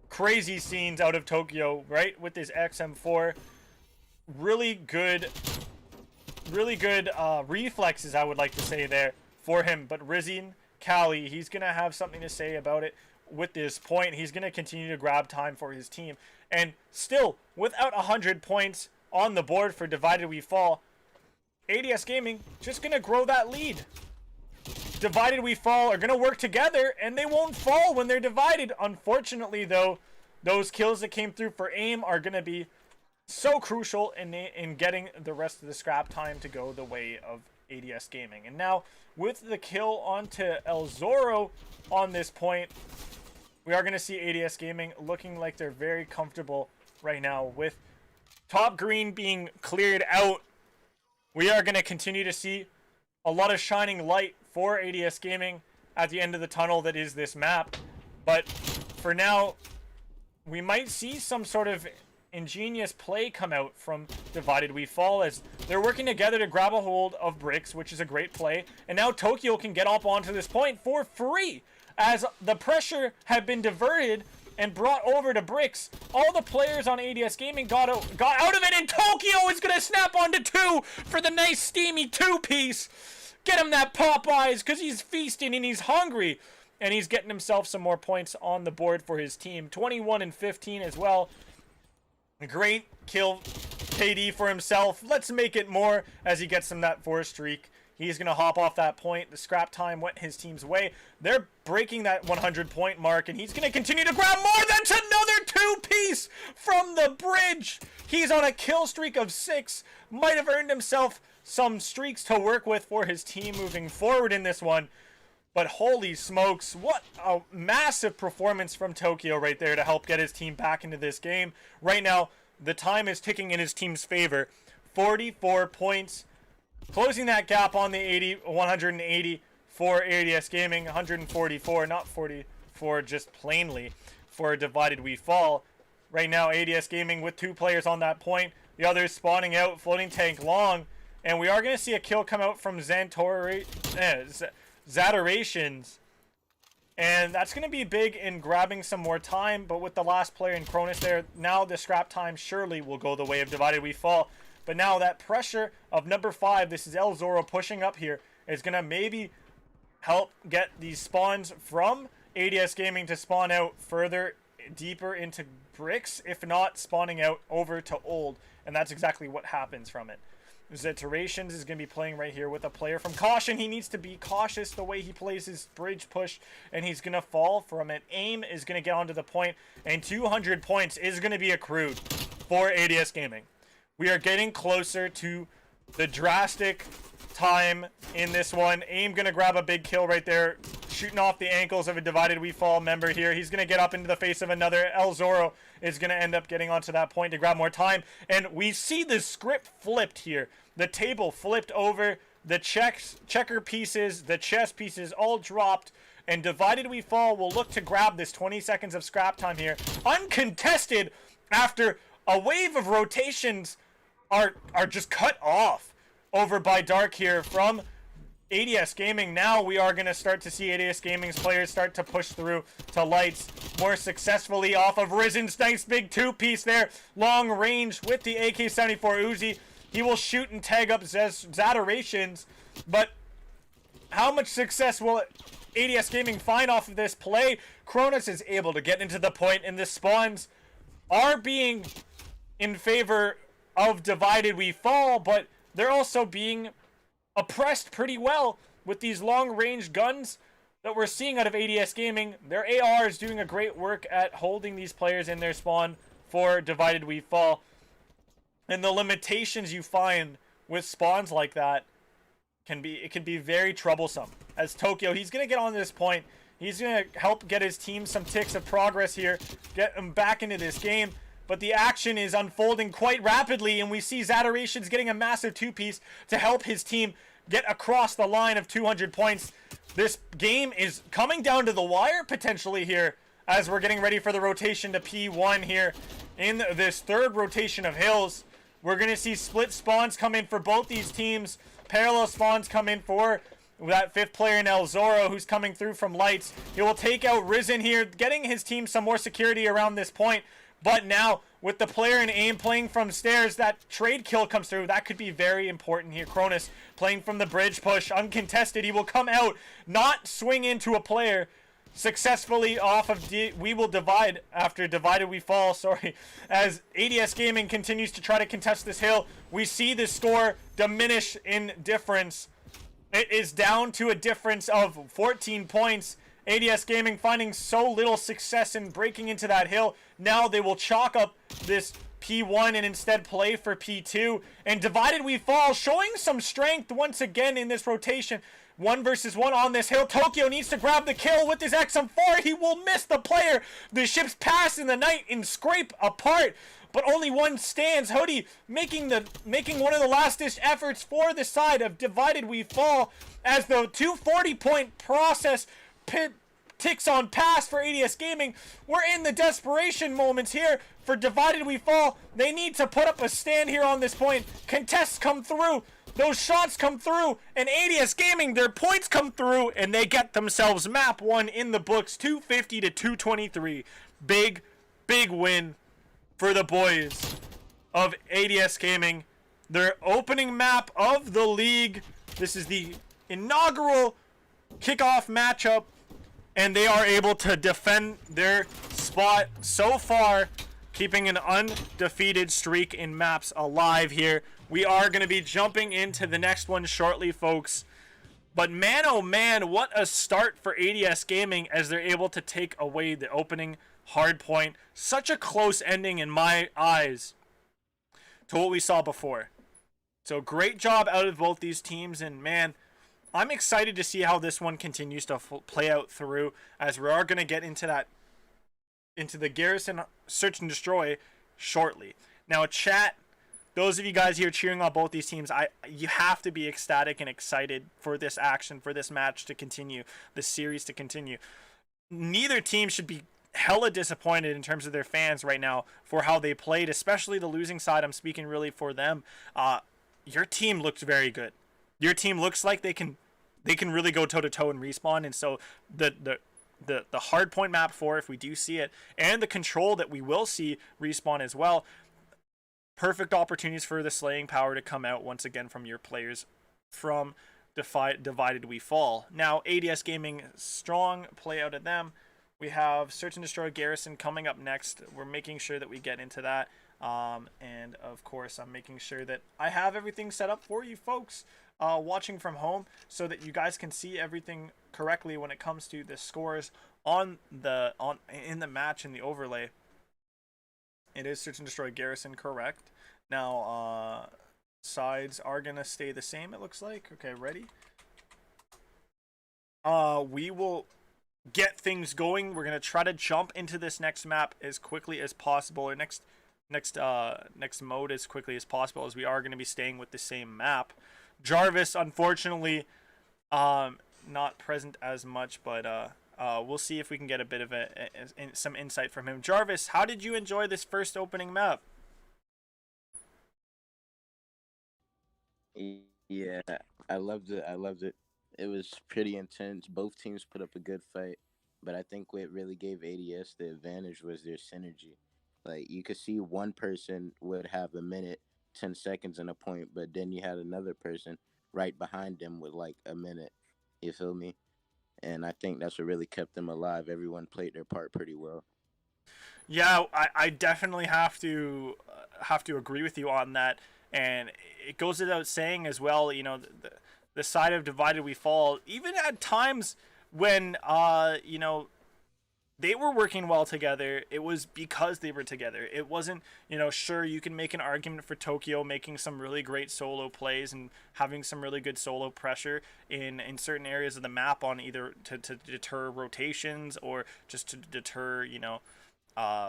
crazy scenes out of Tokyo, right, with this XM4. Really good reflexes, I would like to say, there for him. But Rizin Cali, he's going to have something to say about it with this point. He's going to continue to grab time for his team. And still, without 100 points on the board for Divided We Fall, ADS Gaming just going to grow that lead. Divided We Fall are going to work together, and they won't fall when they're divided. Unfortunately, though, those kills that came through for AIM are going to be so crucial in getting the rest of the scrap time to go the way of ADS Gaming. And now, with the kill onto El Zorro on this point, we are going to see ADS Gaming looking like they're very comfortable right now. With top green being cleared out, we are going to continue to see a lot of shining light for ADS Gaming at the end of the tunnel that is this map. But for now, we might see some sort of ingenious play come out from Divided We Fall, as they're working together to grab a hold of bricks, which is a great play. And now Tokyo can get up onto this point for free, as the pressure had been diverted and brought over to bricks. All the players on ADS Gaming got out of it, and Tokyo is going to snap onto 2 for the nice steamy 2-piece. Get him that Popeyes, because he's feasting and he's hungry. And he's getting himself some more points on the board for his team. 21 and 15 as well. Great kill KD for himself. Let's make it more as he gets him that 4 streak. He's going to hop off that point. The scrap time went his team's way. They're breaking that 100-point mark, and he's going to continue to grab more. That's another 2-piece from the bridge. He's on a kill streak of 6. Might have earned himself some streaks to work with for his team moving forward in this one. But holy smokes, what a massive performance from Tokyo right there to help get his team back into this game. Right now, the time is ticking in his team's favor. 44 points. Closing that gap on the 180 for ADS Gaming. 144, not 44 just plainly, for Divided We Fall. Right now, ADS Gaming with 2 players on that point. The others spawning out, floating tank long. And we are going to see a kill come out from Zaturations. And that's going to be big in grabbing some more time. But with the last player in Cronus there, now the scrap time surely will go the way of Divided We Fall. But now that pressure of number 5, this is El Zorro pushing up here, is going to maybe help get these spawns from ADS Gaming to spawn out further deeper into bricks, if not spawning out over to old. And that's exactly what happens from it. Zeterations is going to be playing right here with a player from Caution. He needs to be cautious the way he plays his bridge push, and he's going to fall from it. Aim is going to get onto the point, and 200 points is going to be accrued for ADS Gaming. We are getting closer to the drastic time in this one. Aim going to grab a big kill right there, shooting off the ankles of a Divided We Fall member here. He's going to get up into the face of another. El Zorro is going to end up getting onto that point to grab more time. And we see the script flipped here. The table flipped over. The checker pieces, the chess pieces all dropped. And Divided We Fall will look to grab this 20 seconds of scrap time here. Uncontested after a wave of rotations are just cut off over by Dark here from ADS Gaming. Now we are going to start to see ADS Gaming's players start to push through to Lights more successfully off of Risen's nice big two-piece there. Long range with the AK-74 Uzi. He will shoot and tag up Zaterations, but how much success will ADS Gaming find off of this play? Cronus is able to get into the point, and the spawns are being in favor of Divided We Fall, but they're also being oppressed pretty well with these long-range guns that we're seeing out of ADS Gaming. Their AR is doing a great work at holding these players in their spawn for Divided We Fall. And the limitations you find with spawns like that can be very troublesome. As Tokyo, he's going to get on this point. He's going to help get his team some ticks of progress here, get him back into this game. But the action is unfolding quite rapidly, and we see Zaterations getting a massive two-piece to help his team get across the line of 200 points. This game is coming down to the wire potentially here as we're getting ready for the rotation to P1 here in this third rotation of hills. We're going to see split spawns come in for both these teams. Parallel spawns come in for that fifth player in El Zorro who's coming through from Lights. He will take out Risen here, getting his team some more security around this point. But now, with the player in Aim playing from stairs, that trade kill comes through. That could be very important here. Cronus playing from the bridge push, uncontested. He will come out, not swing into a player successfully off of We Will Divide after Divided We Fall, sorry. As ADS Gaming continues to try to contest this hill, we see the score diminish in difference. It is down to a difference of 14 points. ADS Gaming finding so little success in breaking into that hill. Now they will chalk up this P1 and instead play for P2. And Divided We Fall showing some strength once again in this rotation. 1 versus 1 on this hill. Tokyo needs to grab the kill with his XM4. He will miss the player. The ships pass in the night and scrape apart. But only one stands. Hoodie making one of the last-ditch efforts for the side of Divided We Fall as the 240-point process ticks on past for ADS Gaming. We're in the desperation moments here for Divided We Fall. They need to put up a stand here on this point. Contests come through. Those shots come through. And ADS Gaming, their points come through. And they get themselves map 1 in the books. 250 to 223. Big, big win for the boys of ADS Gaming. Their opening map of the league. This is the inaugural kickoff matchup. And they are able to defend their spot so far, keeping an undefeated streak in maps alive here. We are going to be jumping into the next one shortly, folks. But man, oh man, what a start for ADS Gaming as they're able to take away the opening hardpoint. Such a close ending in my eyes to what we saw before. So great job out of both these teams, and man, I'm excited to see how this one continues to play out through, as we are going to get into the Garrison Search and Destroy shortly. Now, chat, those of you guys here cheering on both these teams, you have to be ecstatic and excited for this action, for this match to continue, this series to continue. Neither team should be hella disappointed in terms of their fans right now for how they played, especially the losing side. I'm speaking really for them. Your team looked very good. Your team looks like they can really go toe-to-toe and respawn, and so the hardpoint map 4, if we do see it, and the control that we will see respawn as well, perfect opportunities for the slaying power to come out once again from your players from Divided We Fall. Now, ADS Gaming, strong play out of them. We have Search and Destroy Garrison coming up next. We're making sure that we get into that. And of course, I'm making sure that I have everything set up for you folks watching from home, so that you guys can see everything correctly when it comes to the scores in the match in the overlay. It is search and destroy Garrison, correct. Now, sides are gonna stay the same, it looks like. Okay, ready? We will get things going. We're gonna try to jump into this next map as quickly as possible, or next mode as quickly as possible, as we are gonna be staying with the same map. Jarvis, unfortunately, not present as much, but we'll see if we can get a bit of some insight from him. Jarvis, how did you enjoy this first opening map? Yeah, I loved it. I loved it. It was pretty intense. Both teams put up a good fight, but I think what really gave ADS the advantage was their synergy. Like you could see one person would have a minute, 10 seconds in a point, but then you had another person right behind them with like a minute. You feel me? And I think that's what really kept them alive. Everyone played their part pretty well. Yeah, I definitely have to agree with you on that, and it goes without saying as well. You know, the side of divided we fall. Even at times when they were working well together, it was because they were together. It wasn't, sure, you can make an argument for Tokyo making some really great solo plays and having some really good solo pressure in certain areas of the map, on either to deter rotations or just to deter,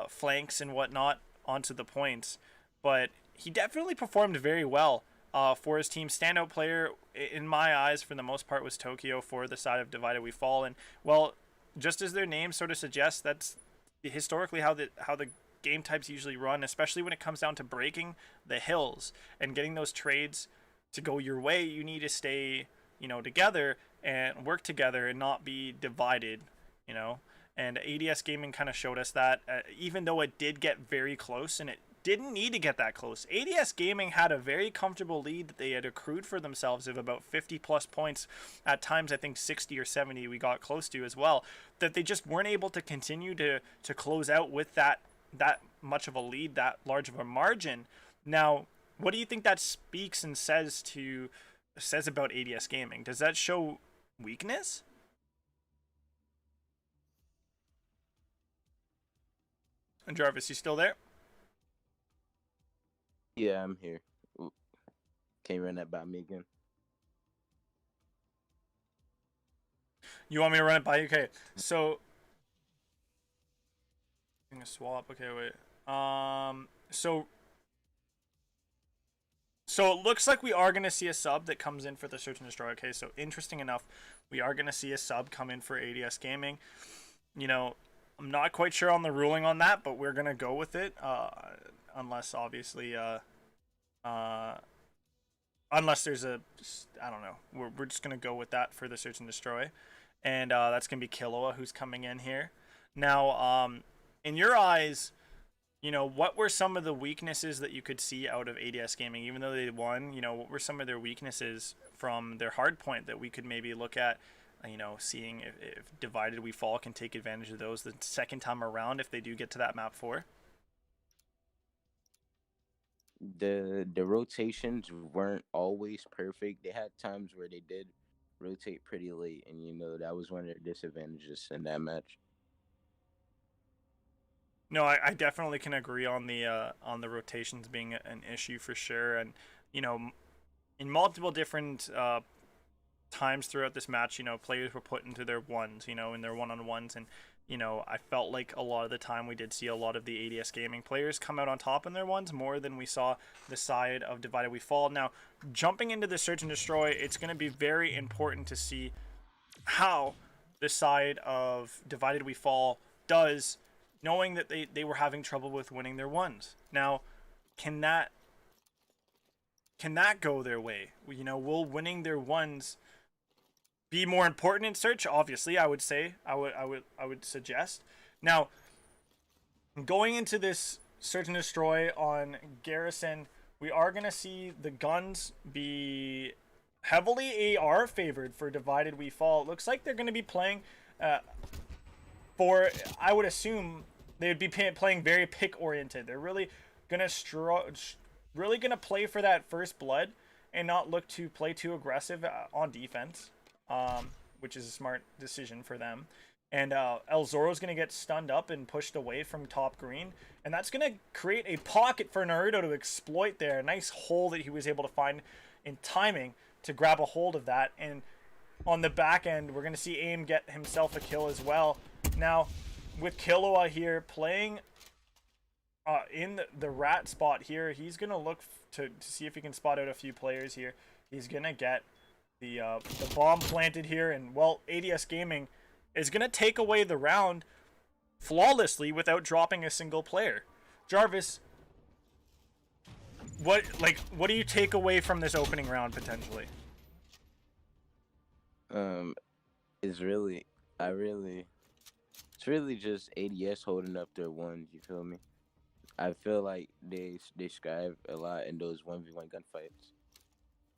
flanks and whatnot onto the points. But he definitely performed very well for his team. Standout player, in my eyes, for the most part, was Tokyo for the side of Divided We Fall. And, well, just as their name sort of suggests, that's historically how the game types usually run, especially when it comes down to breaking the hills and getting those trades to go your way. You need to stay, together and work together and not be divided, you know. And ADS Gaming kind of showed us that, even though it did get very close, and it didn't need to get that close. ADS Gaming had a very comfortable lead that they had accrued for themselves of about 50 plus points. At times, I think 60 or 70 we got close to as well. That they just weren't able to continue to close out with that much of a lead, that large of a margin. Now, what do you think that speaks and says about ADS Gaming? Does that show weakness? And Jarvis, you still there? Yeah, I'm here. Can you run that by me again? You want me to run it by you? Okay, so I'm gonna swap. Okay, wait. So it looks like we are gonna see a sub that comes in for the search and destroy. Okay, so interesting enough, we are gonna see a sub come in for ADS Gaming. I'm not quite sure on the ruling on that, but we're gonna go with it. Unless obviously, unless there's I don't know. We're just gonna go with that for the search and destroy, and that's gonna be Killua who's coming in here. Now, in your eyes, what were some of the weaknesses that you could see out of ADS Gaming, even though they won? What were some of their weaknesses from their hardpoint that we could maybe look at? Seeing if Divided We Fall can take advantage of those the second time around if they do get to that map 4. The rotations weren't always perfect. They had times where they did rotate pretty late, and that was one of their disadvantages in that match. No, I definitely can agree on the rotations being an issue for sure, and in multiple different times throughout this match, players were put into their ones, in their one-on-ones, and I felt like a lot of the time we did see a lot of the ADS Gaming players come out on top in their ones more than we saw the side of Divided We Fall. Now, jumping into the search and destroy, it's going to be very important to see how the side of Divided We Fall does, knowing that they were having trouble with winning their ones. Now, can that go their way? Will winning their ones be more important in search? Obviously, I would say, I would suggest. Now, going into this search and destroy on Garrison, we are gonna see the guns be heavily AR favored for Divided We Fall. It looks like they're gonna be playing I would assume they would be playing very pick oriented. They're really gonna really gonna play for that first blood and not look to play too aggressive on defense, which is a smart decision for them. And El Zoro's gonna get stunned up and pushed away from top green, and that's gonna create a pocket for Naruto to exploit there. A nice hole that he was able to find in timing to grab a hold of that. And on the back end, we're gonna see Aim get himself a kill as well. Now, with Killua here playing in the rat spot here, he's gonna look to see if he can spot out a few players here. He's gonna get the bomb planted here, and well, ADS Gaming is gonna take away the round flawlessly without dropping a single player. Jarvis, what do you take away from this opening round potentially? It's really, it's really just ADS holding up their ones. You feel me? I feel like they strive a lot in those 1v1 gunfights,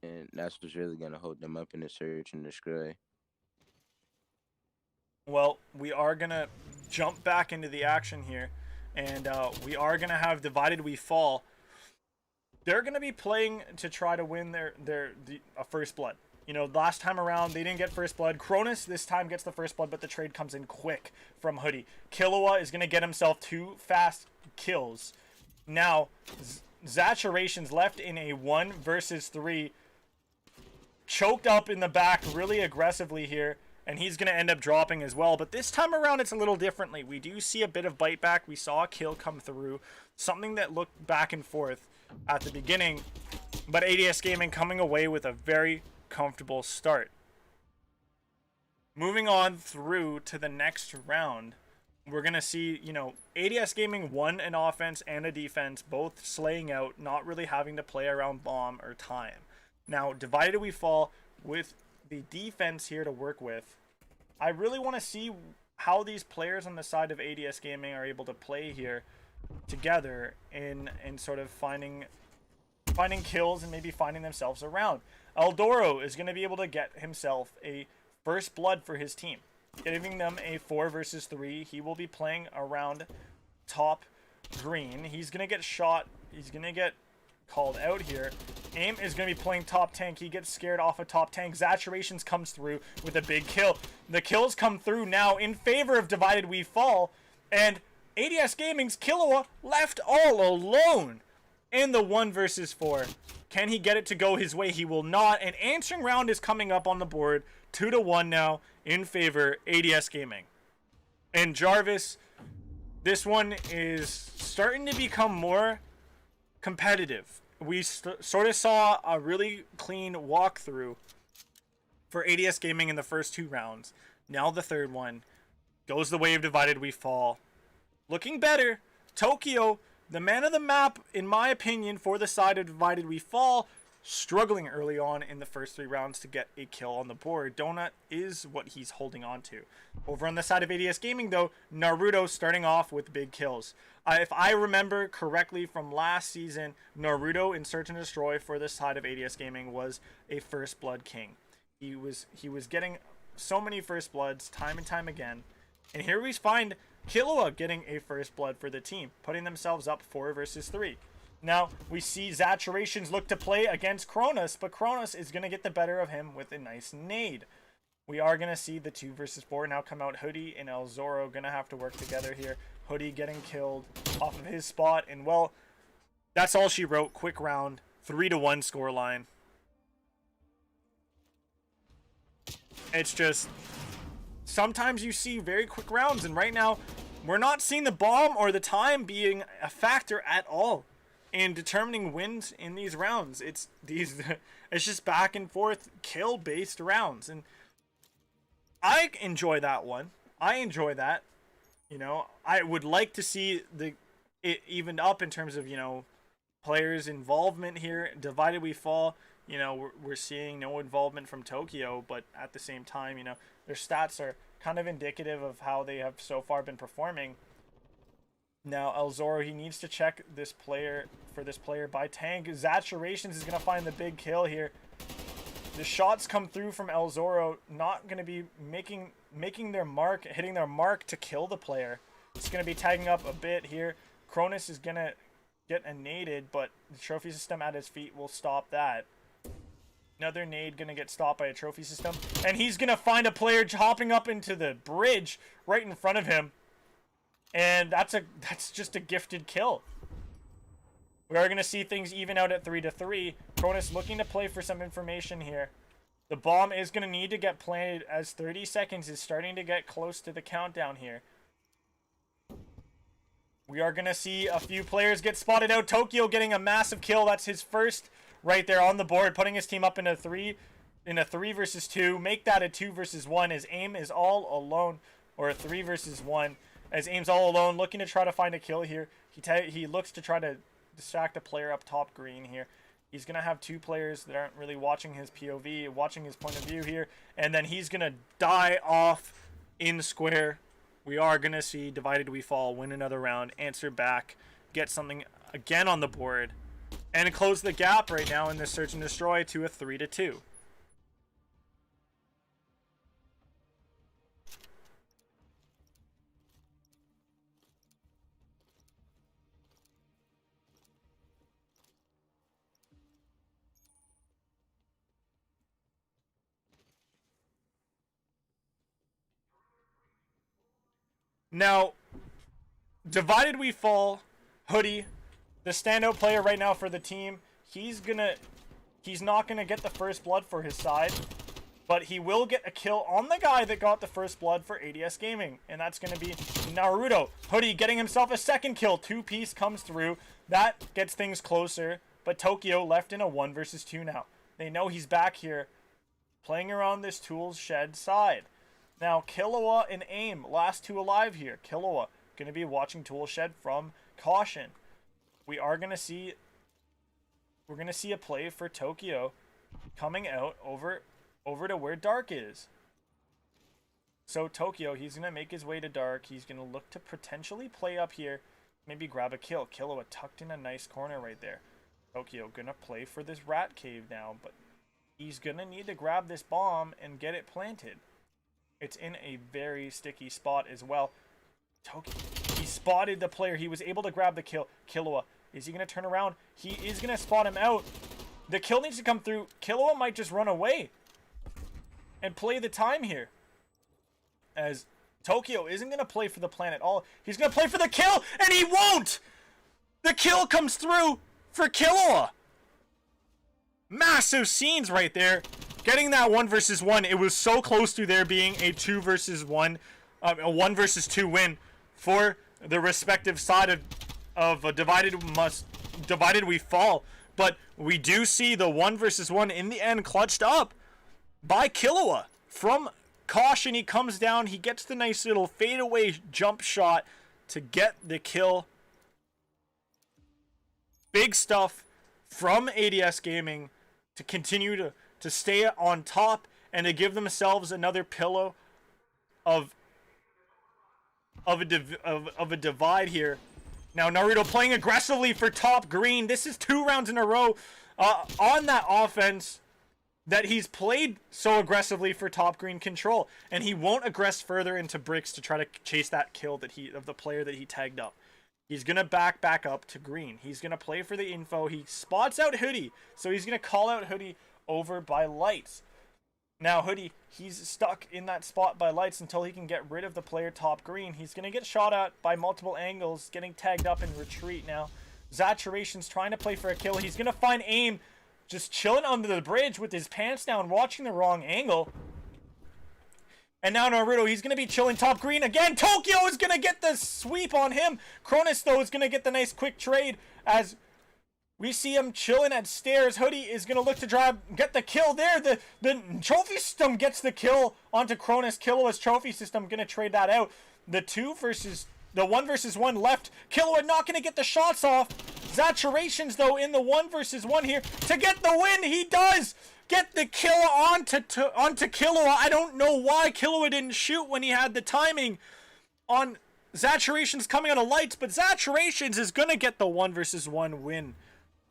and that's what's really gonna hold them up in the search and destroy. Well, we are gonna jump back into the action here, and we are gonna have Divided We Fall. They're gonna be playing to try to win a first blood. You know, last time around they didn't get first blood. Cronus this time gets the first blood, but the trade comes in quick from Hoodie. Killua is gonna get himself 2 fast kills. Now, Zaturation's left in a 1 versus 3, choked up in the back really aggressively here, and he's going to end up dropping as well. But this time around, it's a little differently. We do see a bit of bite back. We saw a kill come through, something that looked back and forth at the beginning. But ADS Gaming coming away with a very comfortable start. Moving on through to the next round, we're going to see, you know, ADS Gaming won an offense and a defense, both slaying out, not really having to play around bomb or time. Now, Divided We Fall with the defense here to work with. I really want to see how these players on the side of ADS Gaming are able to play here together in sort of finding kills and maybe finding themselves around. Eldoro is going to be able to get himself a first blood for his team, giving them a 4 versus 3. He will be playing around top green. He's going to get shot. He's going to get called out here. Aim is going to be playing top tank. He gets scared off of top tank. Zaturations comes through with a big kill. The kills come through now in favor of Divided We Fall, and ADS Gaming's Killua left all alone in the 1 versus 4. Can he get it to go his way? He will not. And answering round is coming up on the board, 2-1 now in favor ADS Gaming. And Jarvis, this one is starting to become more competitive. We sort of saw a really clean walkthrough for ADS Gaming in the first 2 rounds. Now the third one goes the way of Divided We Fall. Looking better. Tokyo, the man of the map, in my opinion, for the side of Divided We Fall, struggling early on in the first 3 rounds to get a kill on the board. Donut is what he's holding on to. Over on the side of ADS Gaming, though, Naruto starting off with big kills. If I remember correctly from last season, Naruto in Search and Destroy for the side of ADS Gaming was a first blood king. He was getting so many first bloods time and time again. And here we find Killua getting a first blood for the team, putting themselves up 4 versus 3. Now, we see Zaturations look to play against Cronus, but Cronus is going to get the better of him with a nice nade. We are going to see the 2 versus 4 now come out. Hoodie and El Zoro going to have to work together here. Hoodie getting killed off of his spot, and well, that's all she wrote. Quick round, 3-1 scoreline. It's just, sometimes you see very quick rounds, and right now, we're not seeing the bomb or the time being a factor at all in determining wins in these rounds. It's just back and forth kill based rounds, and I enjoy that one. I enjoy that. You know, I would like to see it evened up in terms of, you know, players' involvement here. Divided We Fall, you know, we're seeing no involvement from Tokyo, but at the same time, you know, their stats are kind of indicative of how they have so far been performing. Now, El Zoro, he needs to check this player by tank. Zaturations is going to find the big kill here. The shots come through from El Zoro, not going to be making their mark, hitting their mark to kill the player. It's going to be tagging up a bit here. Cronus is going to get a naded, but the trophy system at his feet will stop that. Another nade gonna get stopped by a trophy system, and he's gonna find a player hopping up into the bridge right in front of him, and that's just a gifted kill. We are gonna see things even out at 3-3. Cronus looking to play for some information here. The bomb is gonna need to get planted as 30 seconds is starting to get close to the countdown here. We are gonna see a few players get spotted out. Tokyo getting a massive kill. That's his first right there on the board, putting his team up in a 3 versus 2. Make that a 2 versus 1 as Aim is all alone, or a 3 versus 1 as Aim's all alone, looking to try to find a kill here. He looks to try to distract a player up top green here. He's gonna have two players that aren't really watching his POV, watching his point of view here, and then he's gonna die off in square. We are gonna see Divided We Fall win another round, answer back, get something again on the board, and close the gap right now in this search and destroy to a 3-2. Now, Divided We Fall, Hoodie, the standout player right now for the team, he's not gonna get the first blood for his side, but he will get a kill on the guy that got the first blood for ADS Gaming, and that's gonna be Naruto. Hoodie getting himself a second kill. 2-piece comes through. That gets things closer, but Tokyo left in a 1 versus 2 now. They know he's back here, playing around this Tools Shed side. Now, Killua and Aim, last two alive here. Killua going to be watching Tool Shed from caution. We're going to see a play for Tokyo coming out over to where Dark is. So Tokyo, he's going to make his way to Dark. He's going to look to potentially play up here, maybe grab a kill. Killua tucked in a nice corner right there. Tokyo going to play for this rat cave now, but he's going to need to grab this bomb and get it planted. It's in a very sticky spot as well. Tokyo, he spotted the player. He was able to grab the kill. Killua, is he going to turn around? He is going to spot him out. The kill needs to come through. Killua might just run away and play the time here, as Tokyo isn't going to play for the plan at all. He's going to play for the kill, and he won't! The kill comes through for Killua. Massive scenes right there. Getting that 1 versus 1, it was so close to there being a 2 versus 1, a 1 versus 2 win for the respective side of a Divided We Fall. But we do see the 1 versus 1 in the end clutched up by Killua. From caution, he comes down, he gets the nice little fadeaway jump shot to get the kill. Big stuff from ADS Gaming to continue to stay on top and to give themselves another pillow of a divide here. Now Naruto playing aggressively for top green. This is 2 rounds in a row on that offense that he's played so aggressively for top green control, and he won't aggress further into bricks to try to chase that kill of the player that he tagged up. He's gonna back up to green. He's gonna play for the info. He spots out Hoodie, so he's gonna call out Hoodie over by lights. Now Hoodie, he's stuck in that spot by lights until he can get rid of the player top green. He's going to get shot at by multiple angles, getting tagged up in retreat now. Zaturation's trying to play for a kill. He's going to find Aim just chilling under the bridge with his pants down, watching the wrong angle. And now Naruto, he's going to be chilling top green again. Tokyo is going to get the sweep on him. Cronus, though, is going to get the nice quick trade as we see him chilling at stairs. Hoodie is going to look to get the kill there. The trophy system gets the kill onto Cronus. Killua's trophy system going to trade that out. The 1 versus 1 left. Killua not going to get the shots off. Zaturations, though, in the 1 versus 1 here to get the win. He does get the kill onto Killua. I don't know why Killua didn't shoot when he had the timing on Zaturations coming out of lights, but Zaturations is going to get the 1 versus 1 win.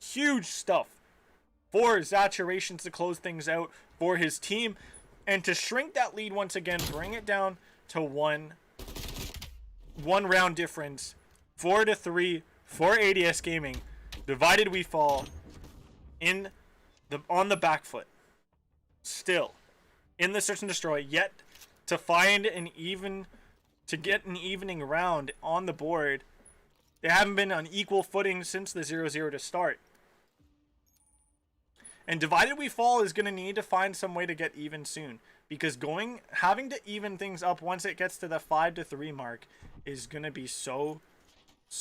Huge stuff for Zaturations to close things out for his team and to shrink that lead once again, bring it down to one round difference. 4-3 for ADS Gaming. Divided we fall on the back foot. Still in the search and destroy, yet to find to get an evening round on the board. They haven't been on equal footing since the 0-0 to start. And Divided We Fall is going to need to find some way to get even soon, because having to even things up once it gets to the 5-3 mark is going to be so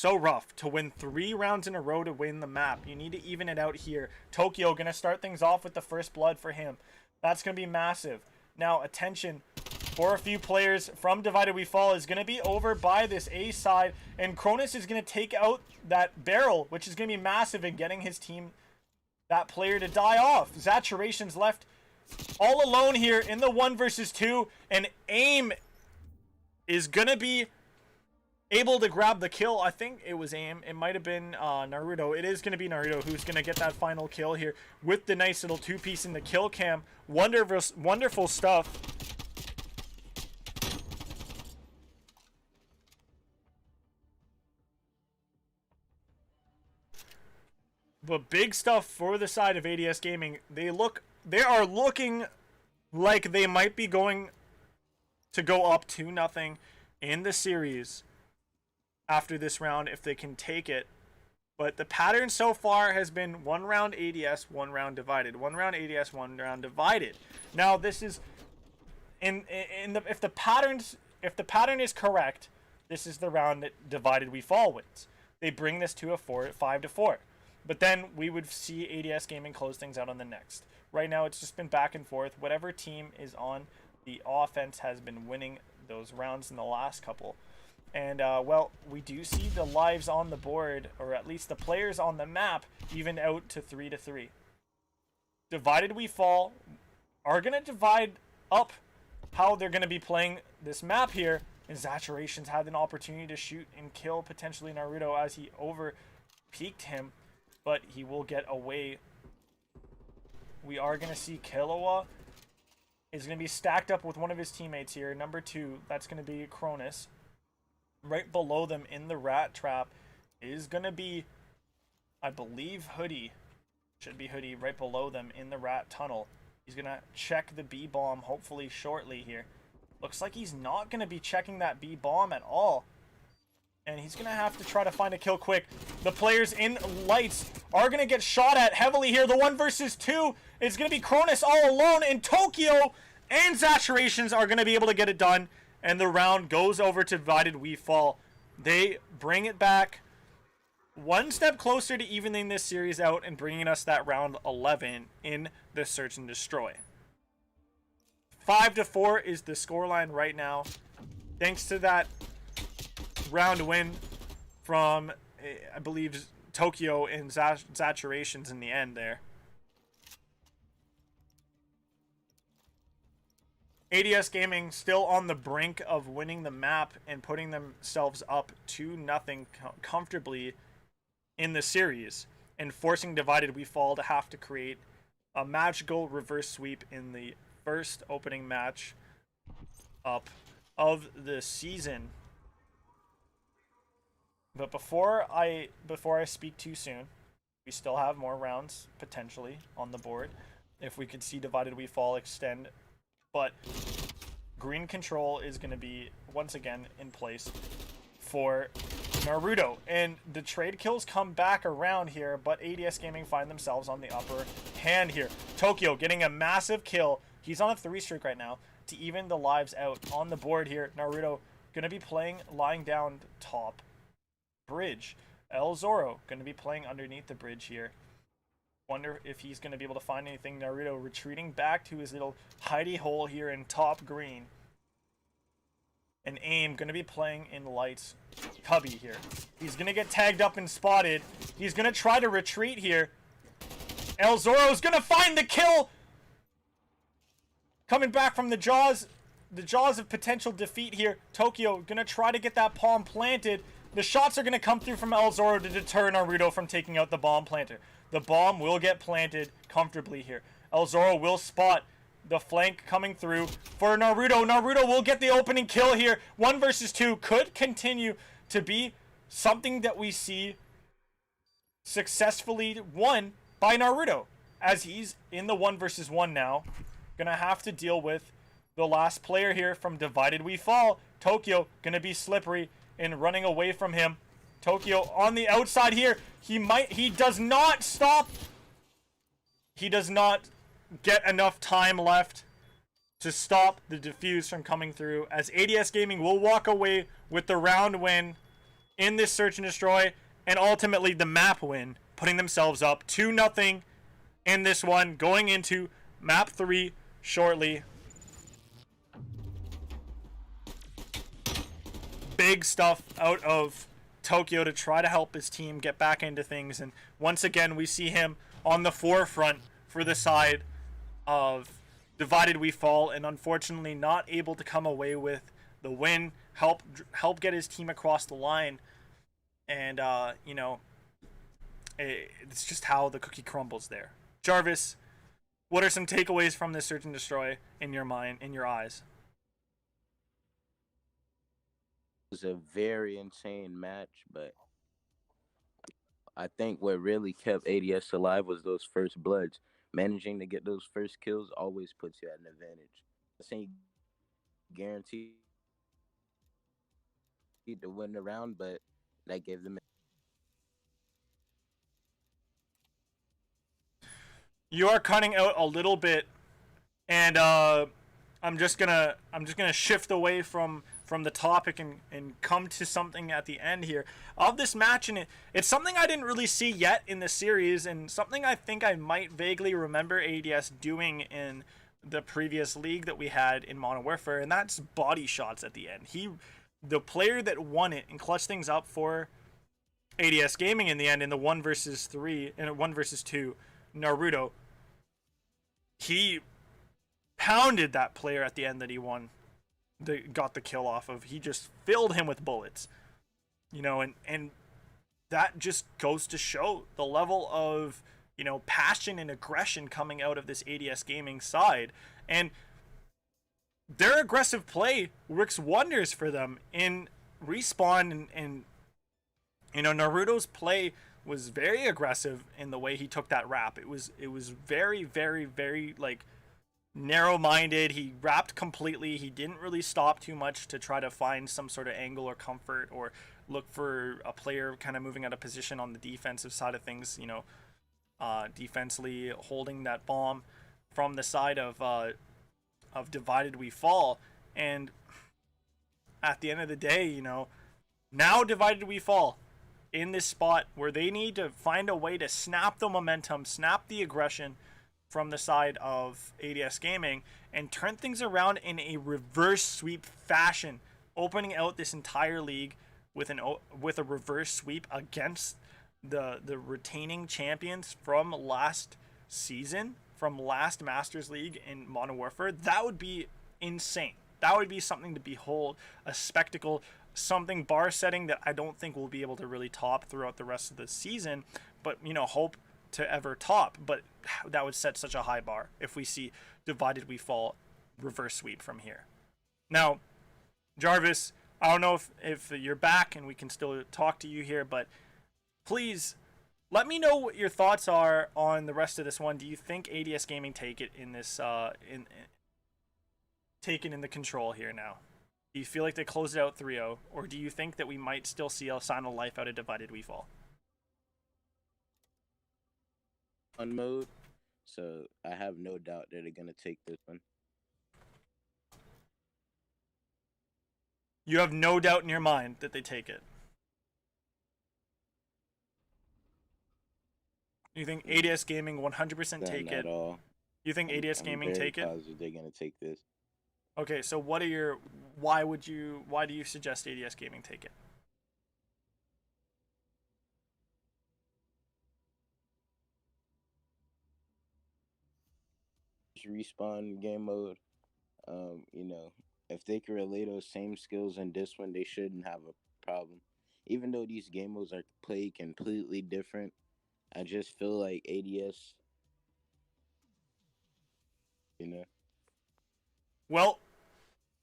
rough. To win 3 rounds in a row to win the map, you need to even it out here. Tokyo going to start things off with the first blood for him. That's going to be massive. Now, attention for a few players from Divided We Fall is going to be over by this A side, and Cronus is going to take out that barrel, which is going to be massive in getting his team, that player, to die off. Zaturation's left all alone here in the 1 versus 2, and AIM is going to be able to grab the kill. I think it was AIM. It might have been Naruto. It is going to be Naruto who's going to get that final kill here with the nice little 2-piece in the kill cam. Wonderful stuff. But big stuff for the side of ADS Gaming. They are looking like they might be going to go up 2-0 in the series after this round if they can take it. But the pattern so far has been 1 round ADS, 1 round divided. 1 round ADS, 1 round divided. Now this is if the pattern is correct, this is the round that Divided We Fall wins. They bring this to a 5-4. But then we would see ADS Gaming close things out on the next. Right now it's just been back and forth. Whatever team is on the offense has been winning those rounds in the last couple. And, well, we do see the lives on the board, or at least the players on the map, even out to 3-3. Divided We Fall are going to divide up how they're going to be playing this map here. And Zaturation's had an opportunity to shoot and kill potentially Naruto as he over-peaked him. But he will get away. We are going to see Killua is going to be stacked up with one of his teammates here. Number 2, that's going to be Cronus. Right below them in the rat trap is going to be, I believe, Hoodie. Should be Hoodie right below them in the rat tunnel. He's going to check the B bomb hopefully shortly here. Looks like he's not going to be checking that B bomb at all. And he's going to have to try to find a kill quick. The players in lights are going to get shot at heavily here. The 1 versus 2 is going to be Cronus all alone. And Tokyo and Zaturations are going to be able to get it done. And the round goes over to Divided We Fall. They bring it back 1 step closer to evening this series out and bringing us that round 11 in the Search and Destroy. 5-4 is the scoreline right now. Thanks to that round win from, I believe, Tokyo and Zaturations in the end there. ADS Gaming still on the brink of winning the map and putting themselves up 2-0 comfortably in the series, and forcing Divided We Fall to have to create a magical reverse sweep in the first opening match up of the season. But before I speak too soon, we still have more rounds potentially on the board if we could see Divided We Fall extend. But green control is going to be once again in place for Naruto, and the trade kills come back around here, but ADS Gaming find themselves on the upper hand here. Tokyo getting a massive kill. He's on a 3 streak right now to even the lives out on the board here. Naruto going to be lying down top bridge. El Zoro going to be playing underneath the bridge here. Wonder if he's going to be able to find anything. Naruto retreating back to his little hidey hole here in top green. And AIM going to be playing in lights cubby here. He's going to get tagged up and spotted. He's going to try to retreat here. El Zoro's going to find the kill. Coming back from the jaws of potential defeat here. Tokyo going to try to get that palm planted. The shots are going to come through from El Zoro to deter Naruto from taking out the bomb planter. The bomb will get planted comfortably here. El Zoro will spot the flank coming through for Naruto. Naruto will get the opening kill here. 1 versus 2 could continue to be something that we see successfully won by Naruto, as he's in the 1v1 now. Gonna have to deal with the last player here from Divided We Fall. Tokyo gonna be slippery and running away from him. Tokyo on the outside here. He does not stop. He does not get enough time left to stop the defuse from coming through, as ADS Gaming will walk away with the round win in this search and destroy, and ultimately the map win, putting themselves up 2-0 in this one, going into map 3 shortly. Big stuff out of Tokyo to try to help his team get back into things, and once again we see him on the forefront for the side of Divided We Fall, and unfortunately not able to come away with the win, help get his team across the line. And it's just how the cookie crumbles there. Jarvis, what are some takeaways from this search and destroy in your mind, in your eyes? It was a very insane match, but I think what really kept ADS alive was those first bloods. Managing to get those first kills always puts you at an advantage. I think guaranteed to win the round, but that gave them. You are cutting out a little bit, and I'm just gonna shift away from the topic and come to something at the end here of this match, and it's something I didn't really see yet in the series, and something I think I might vaguely remember ADS doing in the previous league that we had in Modern Warfare, and that's body shots at the end. The player that won it and clutched things up for ADS Gaming in the end in the 1v3 and 1v2, Naruto, he pounded that player at the end that he won, got the kill off of. He just filled him with bullets, and that just goes to show the level of passion and aggression coming out of this ADS Gaming side, and their aggressive play works wonders for them in Respawn, and Naruto's play was very aggressive in the way he took that wrap. It was very, very, very narrow-minded. He wrapped completely. He didn't really stop too much to try to find some sort of angle or comfort or look for a player kind of moving out of position on the defensive side of things, defensively holding that bomb from the side of Divided We Fall. And at the end of the day, now Divided We Fall in this spot where they need to find a way to snap the momentum, snap the aggression from the side of ADS Gaming, and turn things around in a reverse sweep fashion, opening out this entire league with a reverse sweep against the retaining champions from last season, from last Masters League in Modern Warfare. That would be insane. That would be something to behold, a spectacle, something bar setting that I don't think we'll be able to really top throughout the rest of the season, but hope to ever top. But that would set such a high bar if we see Divided We Fall reverse sweep from here. Now, Jarvis, I don't know if you're back and we can still talk to you here, but please let me know what your thoughts are on the rest of this one. Do you think ADS Gaming take it in this taken in the control here now? Do you feel like they closed it out 3-0, or do you think that we might still see a sign of life out of Divided We Fall? On mode, so I have no doubt that they're gonna take this one. You have no doubt in your mind that they take it. You think ADS Gaming 100% take it? Not at all. You think ADS Gaming take it? They're gonna take this. Okay, so what are your? Why do you suggest ADS Gaming take it? Respawn game mode. If they can relay those same skills in this one, they shouldn't have a problem. Even though these game modes are played completely different, I just feel like ADS. Well,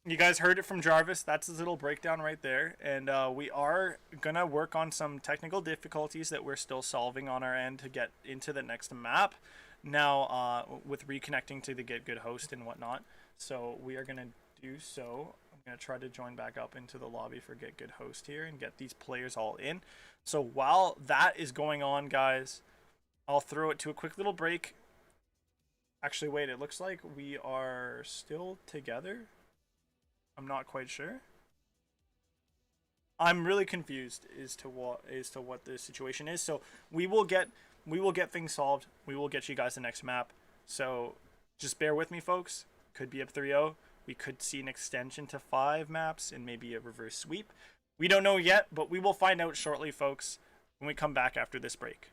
You guys heard it from Jarvis. That's his little breakdown right there. And we are going to work on some technical difficulties that we're still solving on our end to get into the next map. Now, with reconnecting to the Get Good host and whatnot. So we are going to do so. I'm going to try to join back up into the lobby for Get Good host here and get these players all in. So while that is going on, guys, I'll throw it to a quick little break. Actually, wait, it looks like we are still together. I'm not quite sure. I'm really confused as to what the situation is. So we will get things solved. We will get you guys the next map. So just bear with me, folks. Could be up 3-0. We could see an extension to 5 maps and maybe a reverse sweep. We don't know yet, but we will find out shortly, folks, when we come back after this break.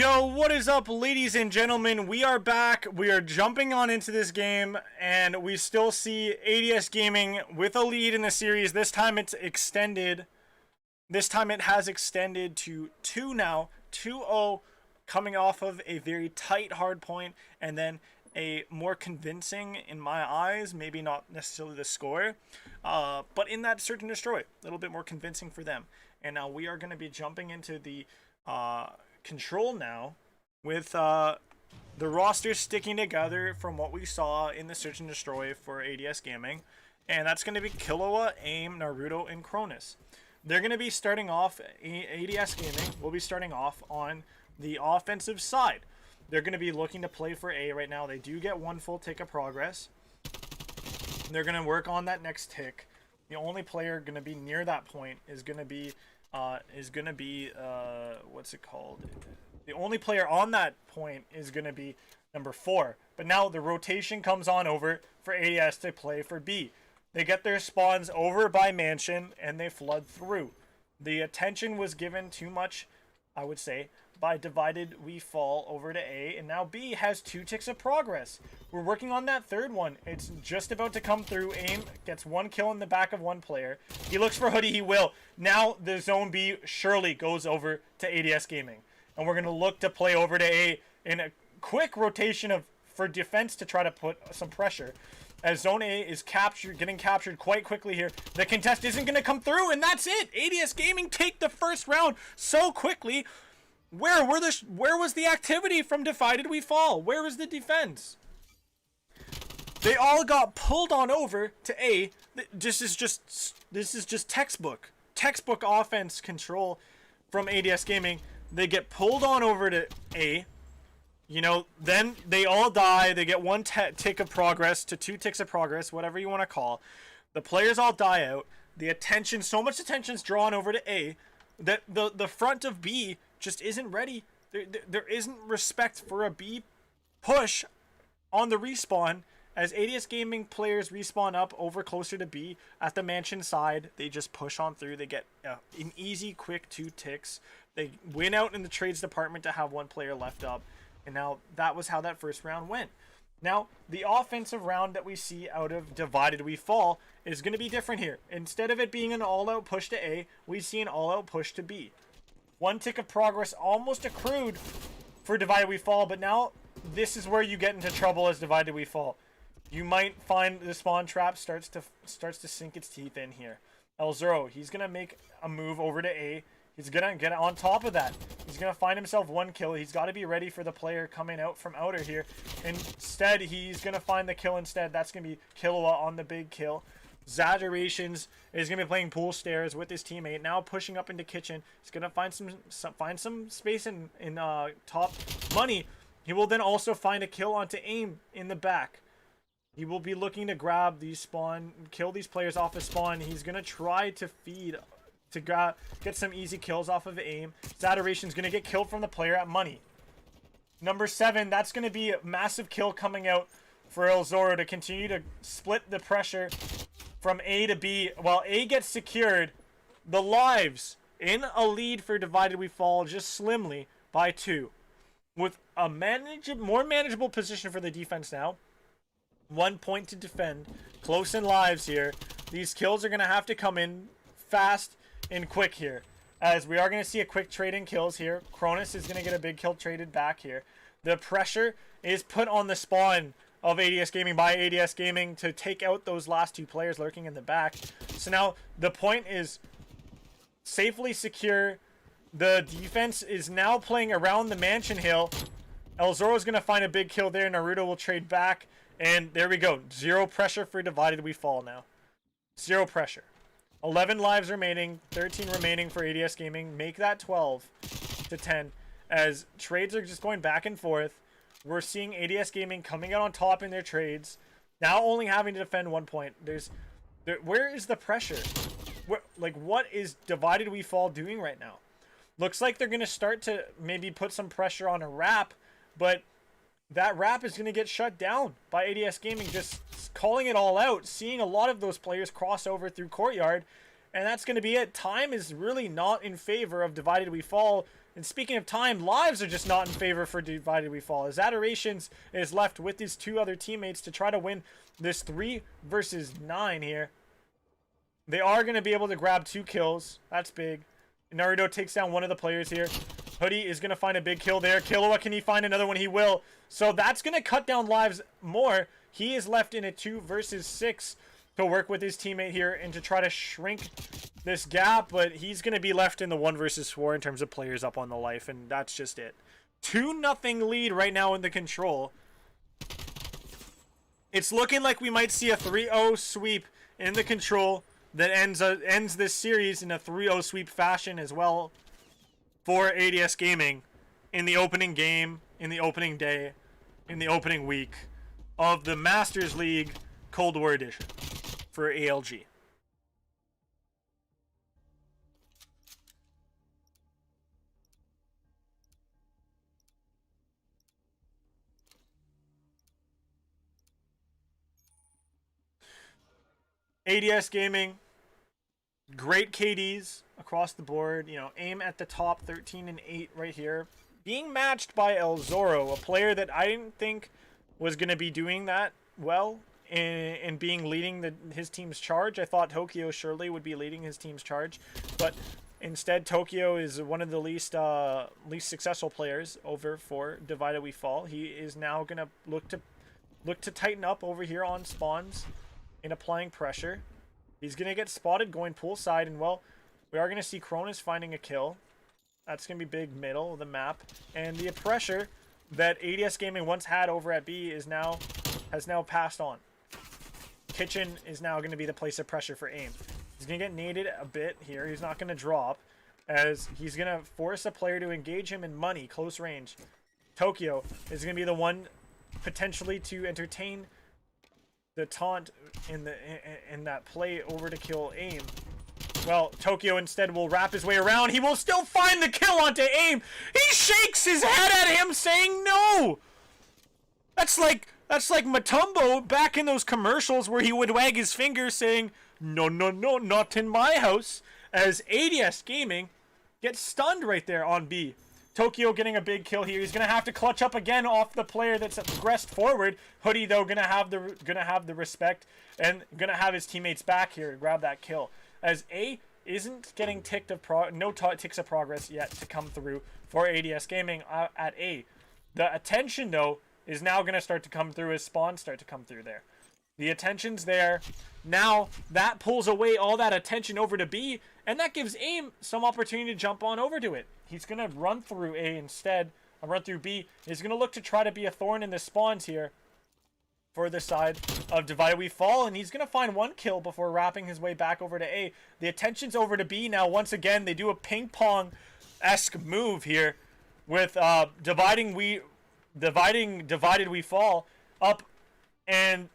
Yo, what is up, ladies and gentlemen? We are back. We are jumping on into this game, and we still see ADS Gaming with a lead in the series. This time it's extended. This time it has extended to 2 now. 2-0, coming off of a very tight hard point, and then a more convincing, in my eyes, maybe not necessarily the score, but in that search and destroy. A little bit more convincing for them. And now we are going to be jumping into the control now, with the roster sticking together from what we saw in the search and destroy for ADS Gaming, and that's going to be Killua, AIM, Naruto, and Cronus. They're going to be starting off, ADS Gaming will be starting off on the offensive side. They're going to be looking to play for A right now. They do get 1 full tick of progress. They're going to work on that next tick. The only player going to be near that point is going to be what's it called? The only player on that point is going to be number 4. But now the rotation comes on over for ADS to play for B. They get their spawns over by Mansion, and they flood through. The attention was given too much, I would say, by Divided We Fall over to A, and now B has 2 ticks of progress. We're working on that third one. It's just about to come through. AIM gets 1 kill in the back of 1 player. He looks for Hoodie, he will. Now the zone B surely goes over to ADS Gaming, and we're going to look to play over to A in a quick rotation for defense to try to put some pressure. As Zone A is getting captured quite quickly here. The contest isn't going to come through, and that's it. ADS Gaming take the first round so quickly. Where was the activity from Divided We Fall? Where was the defense? They all got pulled on over to A. This is just textbook offense control from ADS Gaming. They get pulled on over to A. You know, then they all die. They get 1 tick of progress to 2 ticks of progress, whatever you want to call. The players all die out. The attention, so much attention's drawn over to A that the front of B just isn't ready. There isn't respect for a B push on the respawn. As ADS Gaming players respawn up over closer to B at the Mansion side, they just push on through. They get an easy, quick 2 ticks. They win out in the trades department to have 1 player left up. And now that was how that first round went. Now, the offensive round that we see out of Divided We Fall is going to be different here. Instead of it being an all-out push to A, we see an all-out push to B. 1 tick of progress almost accrued for Divided We Fall, but now this is where you get into trouble as Divided We Fall. You might find the spawn trap starts to sink its teeth in here. El Zoro, he's going to make a move over to A. He's going to get on top of that. He's going to find himself 1 kill. He's got to be ready for the player coming out from outer here. Instead, he's going to find the kill instead. That's going to be Killua on the big kill. Zaderations is going to be playing pool stairs with his teammate. Now pushing up into kitchen. He's going to find some space in top money. He will then also find a kill onto AIM in the back. He will be looking to grab these spawn, kill these players off of spawn. He's going to try to feed to get some easy kills off of AIM. Zaderation's going to get killed from the player at money. Number 7, that's going to be a massive kill coming out for El Zoro to continue to split the pressure from A to B. While A gets secured, the lives in a lead for Divided We Fall just slimly by 2. With a more manageable position for the defense now. 1 point to defend. Close in lives here. These kills are going to have to come in fast and quick here, as we are going to see a quick trade in kills here. Cronus is going to get a big kill traded back here. The pressure is put on the spawn of ADS Gaming by ADS Gaming to take out those last 2 players lurking in the back. So now the point is safely secure. The defense is now playing around the Mansion Hill. El Zoro is going to find a big kill there. Naruto will trade back, and there we go. 0 pressure for Divided We Fall now. 0 pressure. 11 lives remaining, 13 remaining for ADS Gaming. Make that 12 to 10 as trades are just going back and forth. We're seeing ADS Gaming coming out on top in their trades, now only having to defend 1 point. Where is the pressure? What is Divided We Fall doing right now? Looks like they're going to start to maybe put some pressure on a wrap, but that wrap is going to get shut down by ADS Gaming, just calling it all out, seeing a lot of those players cross over through courtyard, and that's going to be it. Time is really not in favor of Divided We Fall. And speaking of time, lives are just not in favor for Divided We Fall, as Adorations is left with his 2 other teammates to try to win this 3 versus 9 here. They are going to be able to grab 2 kills. That's big. Naruto takes down one of the players here. Hoodie is going to find a big kill there. Killua, can he find another one? He will. So that's going to cut down lives more. He is left in a 2 versus 6 to work with his teammate here and to try to shrink this gap, but he's going to be left in the 1 versus 4 in terms of players up on the life, and that's just it. 2-0 lead right now in the control. It's looking like we might see a 3-0 sweep in the control that ends this series in a 3-0 sweep fashion as well for ADS Gaming in the opening game, in the opening day, in the opening week of the Masters League Cold War Edition for ALG. ADS Gaming, great KDs across the board. You know, aim at the top, 13 and 8 right here. Being matched by El Zorro, a player that I didn't think was going to be doing that well in being leading his team's charge. I thought Tokyo surely would be leading his team's charge, but instead Tokyo is one of the least successful players over for Divided We Fall. He is now going to look to tighten up over here on spawns and applying pressure. He's going to get spotted going poolside, and well, we are going to see Cronus finding a kill. That's going to be big middle of the map, and the pressure that ADS Gaming once had over at B has now passed on. Kitchen is now going to be the place of pressure for AIM. He's going to get naded a bit here. He's not going to drop, as he's going to force a player to engage him in money, close range. Tokyo is going to be the one potentially to entertain the taunt in that play over to kill AIM. Well, Tokyo instead will wrap his way around. He will still find the kill onto AIM. He shakes his head at him saying no. That's like Matumbo back in those commercials where he would wag his finger saying, no, no, no, not in my house, as ADS Gaming gets stunned right there on B. Tokyo getting a big kill here. He's gonna have to clutch up again off the player that's progressed forward. Hoodie though gonna have the respect and gonna have his teammates back here to grab that kill. As A isn't getting ticks of progress yet to come through for ADS Gaming at A. The attention though is now gonna start to come through as spawns start to come through there. The attention's there. Now that pulls away all that attention over to B, and that gives AIM some opportunity to jump on over to it. He's going to run through A instead, run through B. He's going to look to try to be a thorn in the spawns here for the side of Divided We Fall, and he's going to find one kill before wrapping his way back over to A. The attention's over to B now. Once again, they do a ping-pong-esque move here with Divided We Fall up, and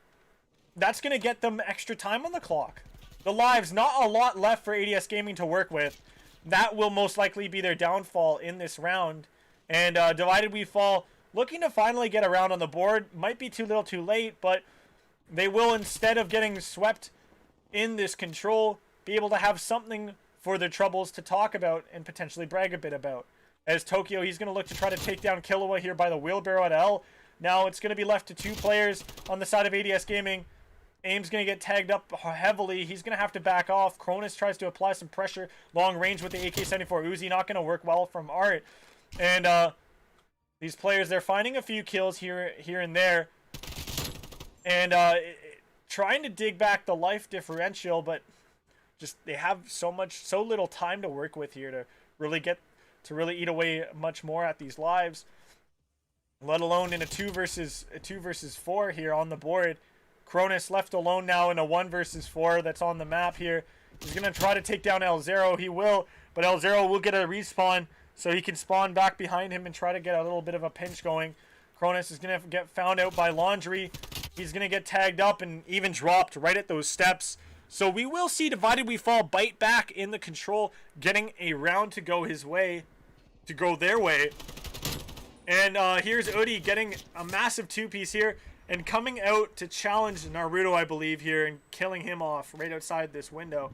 that's going to get them extra time on the clock. The lives, not a lot left for ADS Gaming to work with. That will most likely be their downfall in this round. And Divided We Fall looking to finally get around on the board. Might be too little too late, but they will, instead of getting swept in this control, be able to have something for their troubles to talk about and potentially brag a bit about. As Tokyo, he's going to look to try to take down Killua here by the wheelbarrow at L. Now it's going to be left to 2 players on the side of ADS Gaming. AIM's going to get tagged up heavily. He's going to have to back off. Cronus tries to apply some pressure long range with the AK-74 Uzi. Not going to work well from Art. And these players, they're finding a few kills here and there. And trying to dig back the life differential, but just they have so little time to work with here to really eat away much more at these lives. Let alone in a 2 versus 4 here on the board. Cronus left alone now in a 1 versus 4 that's on the map here. He's going to try to take down El Zero. He will, but El Zero will get a respawn so he can spawn back behind him and try to get a little bit of a pinch going. Cronus is going to get found out by Laundry. He's going to get tagged up and even dropped right at those steps. So we will see Divided We Fall bite back in the control, getting a round to go their way. And here's Udi getting a massive 2-piece here. And coming out to challenge Naruto, I believe, here, and killing him off right outside this window.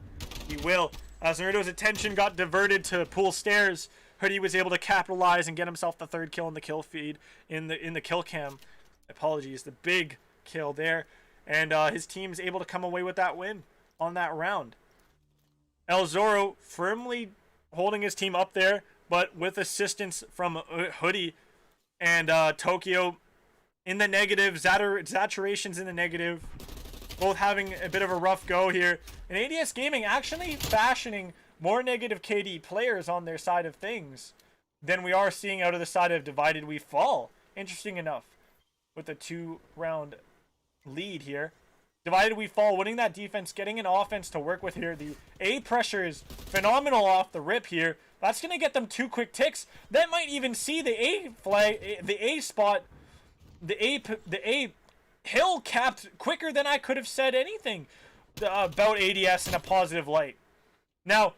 He will. As Naruto's attention got diverted to pool stairs, Hoodie was able to capitalize and get himself the third kill in the kill feed in the kill cam. Apologies, the big kill there, and his team's able to come away with that win on that round. El Zoro firmly holding his team up there, but with assistance from Hoodie and Tokyo in the negative. Zaturation's in the negative. Both having a bit of a rough go here. And ADS Gaming actually fashioning more negative KD players on their side of things than we are seeing out of the side of Divided We Fall. Interesting enough, with a 2-round lead here. Divided We Fall winning that defense, getting an offense to work with here. The A pressure is phenomenal off the rip here. That's going to get them 2 quick ticks. That might even see the A flag, the A spot, the A hill capped quicker than I could have said anything about ADS in a positive light. Now,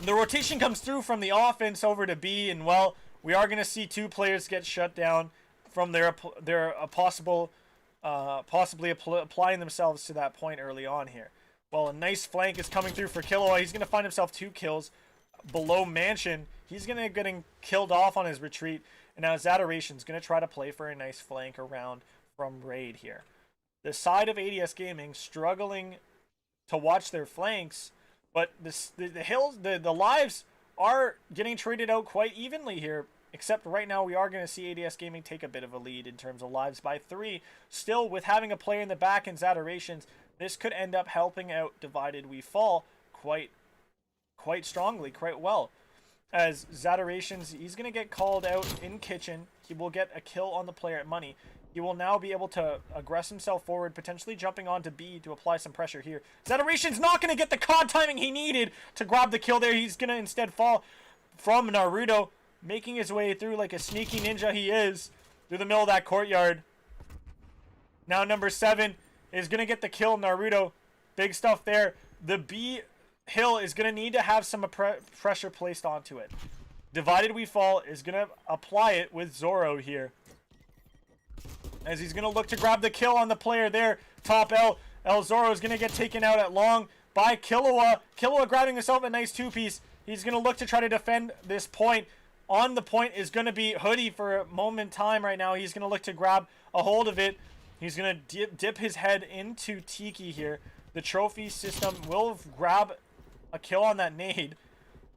the rotation comes through from the offense over to B, and well, we are going to see 2 players get shut down from their possibly applying themselves to that point early on here. Well, a nice flank is coming through for Killua. He's going to find himself 2 kills below Mansion. He's going to getting killed off on his retreat, and now Zaturation's going to try to play for a nice flank around from Raid here. The side of ADS Gaming struggling to watch their flanks, but the lives are getting traded out quite evenly here, except right now we are going to see ADS Gaming take a bit of a lead in terms of lives by 3. Still, with having a player in the back and Zaturations, this could end up helping out Divided We Fall quite strongly, quite well. As Zaturations, he's going to get called out in kitchen. He will get a kill on the player at money. He will now be able to aggress himself forward, potentially jumping onto B to apply some pressure here. Zaturation's not going to get the COD timing he needed to grab the kill there. He's going to instead fall from Naruto, making his way through like a sneaky ninja he is, through the middle of that courtyard. Now number 7 is going to get the kill, Naruto. Big stuff there. The B hill is going to need to have some pressure placed onto it. Divided We Fall is going to apply it with Zoro here, as he's going to look to grab the kill on the player there. Top L. El Zoro is going to get taken out at long by Killua. Killua grabbing himself a nice 2-piece. He's going to look to try to defend this point. On the point is going to be Hoodie for a moment in time right now. He's going to look to grab a hold of it. He's going to dip his head into Tiki here. The trophy system will grab a kill on that nade.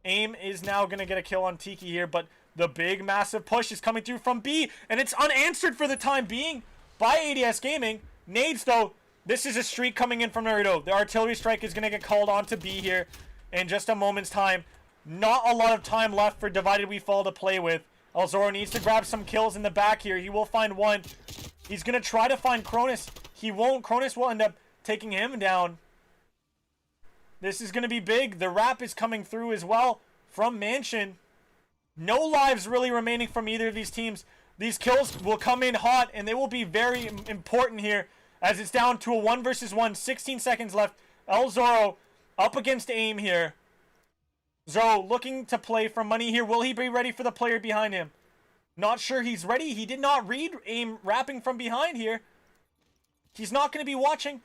AIM is now going to get a kill on Tiki here, but the big massive push is coming through from B, and it's unanswered for the time being by ADS Gaming. Nades though, this is a streak coming in from Naruto. The artillery strike is going to get called on to B here in just a moment's time. Not a lot of time left for Divided We Fall to play with. El Zoro needs to grab some kills in the back here. He will find one. He's going to try to find Cronus. He won't. Cronus will end up taking him down. This is going to be big. The wrap is coming through as well from Mansion. No lives really remaining from either of these teams. These kills will come in hot, and they will be very important here, as it's down to a 1 versus 1. 16 seconds left. El Zoro up against AIM here. Zoro looking to play for money here. Will he be ready for the player behind him? Not sure he's ready. He did not read AIM wrapping from behind here. He's not going to be watching.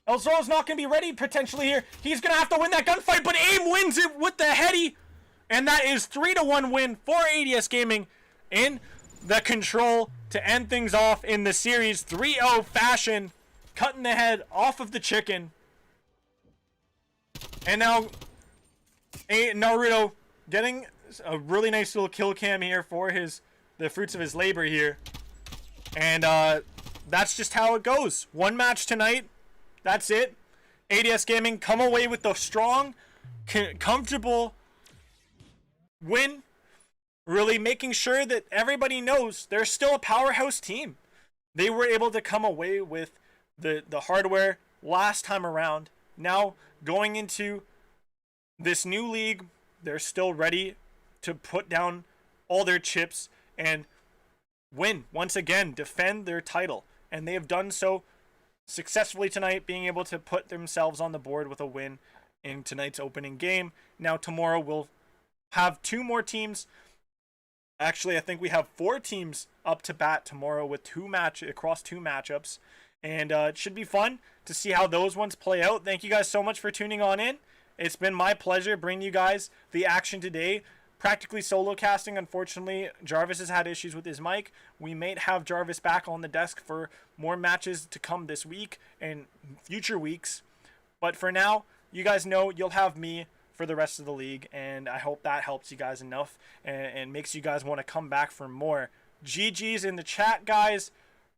El Zoro's not going to be ready potentially here. He's going to have to win that gunfight, but AIM wins it with the heady. And that is 3-1 win for ADS Gaming in the control to end things off in the series. 3-0 fashion, cutting the head off of the chicken. And now Naruto getting a really nice little kill cam here for the fruits of his labor here. And that's just how it goes. 1 match tonight. That's it. ADS Gaming come away with the strong, comfortable win, really making sure that everybody knows they're still a powerhouse team. They were able to come away with the hardware last time around. Now going into this new league, they're still ready to put down all their chips and win once again, defend their title, and they have done so successfully tonight, being able to put themselves on the board with a win in tonight's opening game. Now tomorrow we'll have 2 more teams. Actually, I think we have 4 teams up to bat tomorrow with 2 matchups, and it should be fun to see how those ones play out. Thank you guys so much for tuning on in. It's been my pleasure bringing you guys the action today. practically solo casting. Unfortunately, Jarvis has had issues with his mic. We may have Jarvis back on the desk for more matches to come this week and future weeks. But for now, you guys know you'll have me for the rest of the league, and I hope that helps you guys enough and makes you guys want to come back for more. GG's in the chat, guys.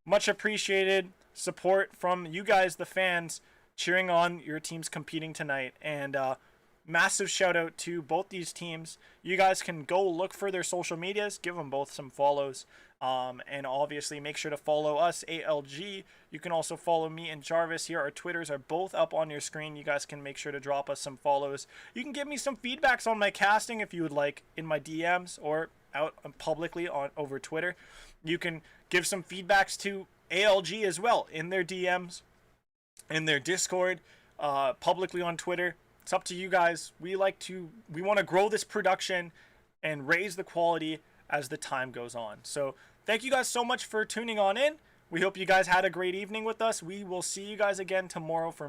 Much appreciated support from you guys, the fans, cheering on your teams competing tonight. And massive shout out to both these teams. You guys can go look for their social medias, give them both some follows. And obviously make sure to follow us, ALG. You can also follow me and Jarvis here. Our Twitters are both up on your screen. You guys can make sure to drop us some follows. You can give me some feedbacks on my casting if you would like in my DMs or out publicly on over Twitter. You can give some feedbacks to ALG as well in their DMs, in their Discord, publicly on Twitter. It's up to you guys. We want to grow this production and raise the quality as the time goes on. So thank you guys so much for tuning on in. We hope you guys had a great evening with us. We will see you guys again tomorrow for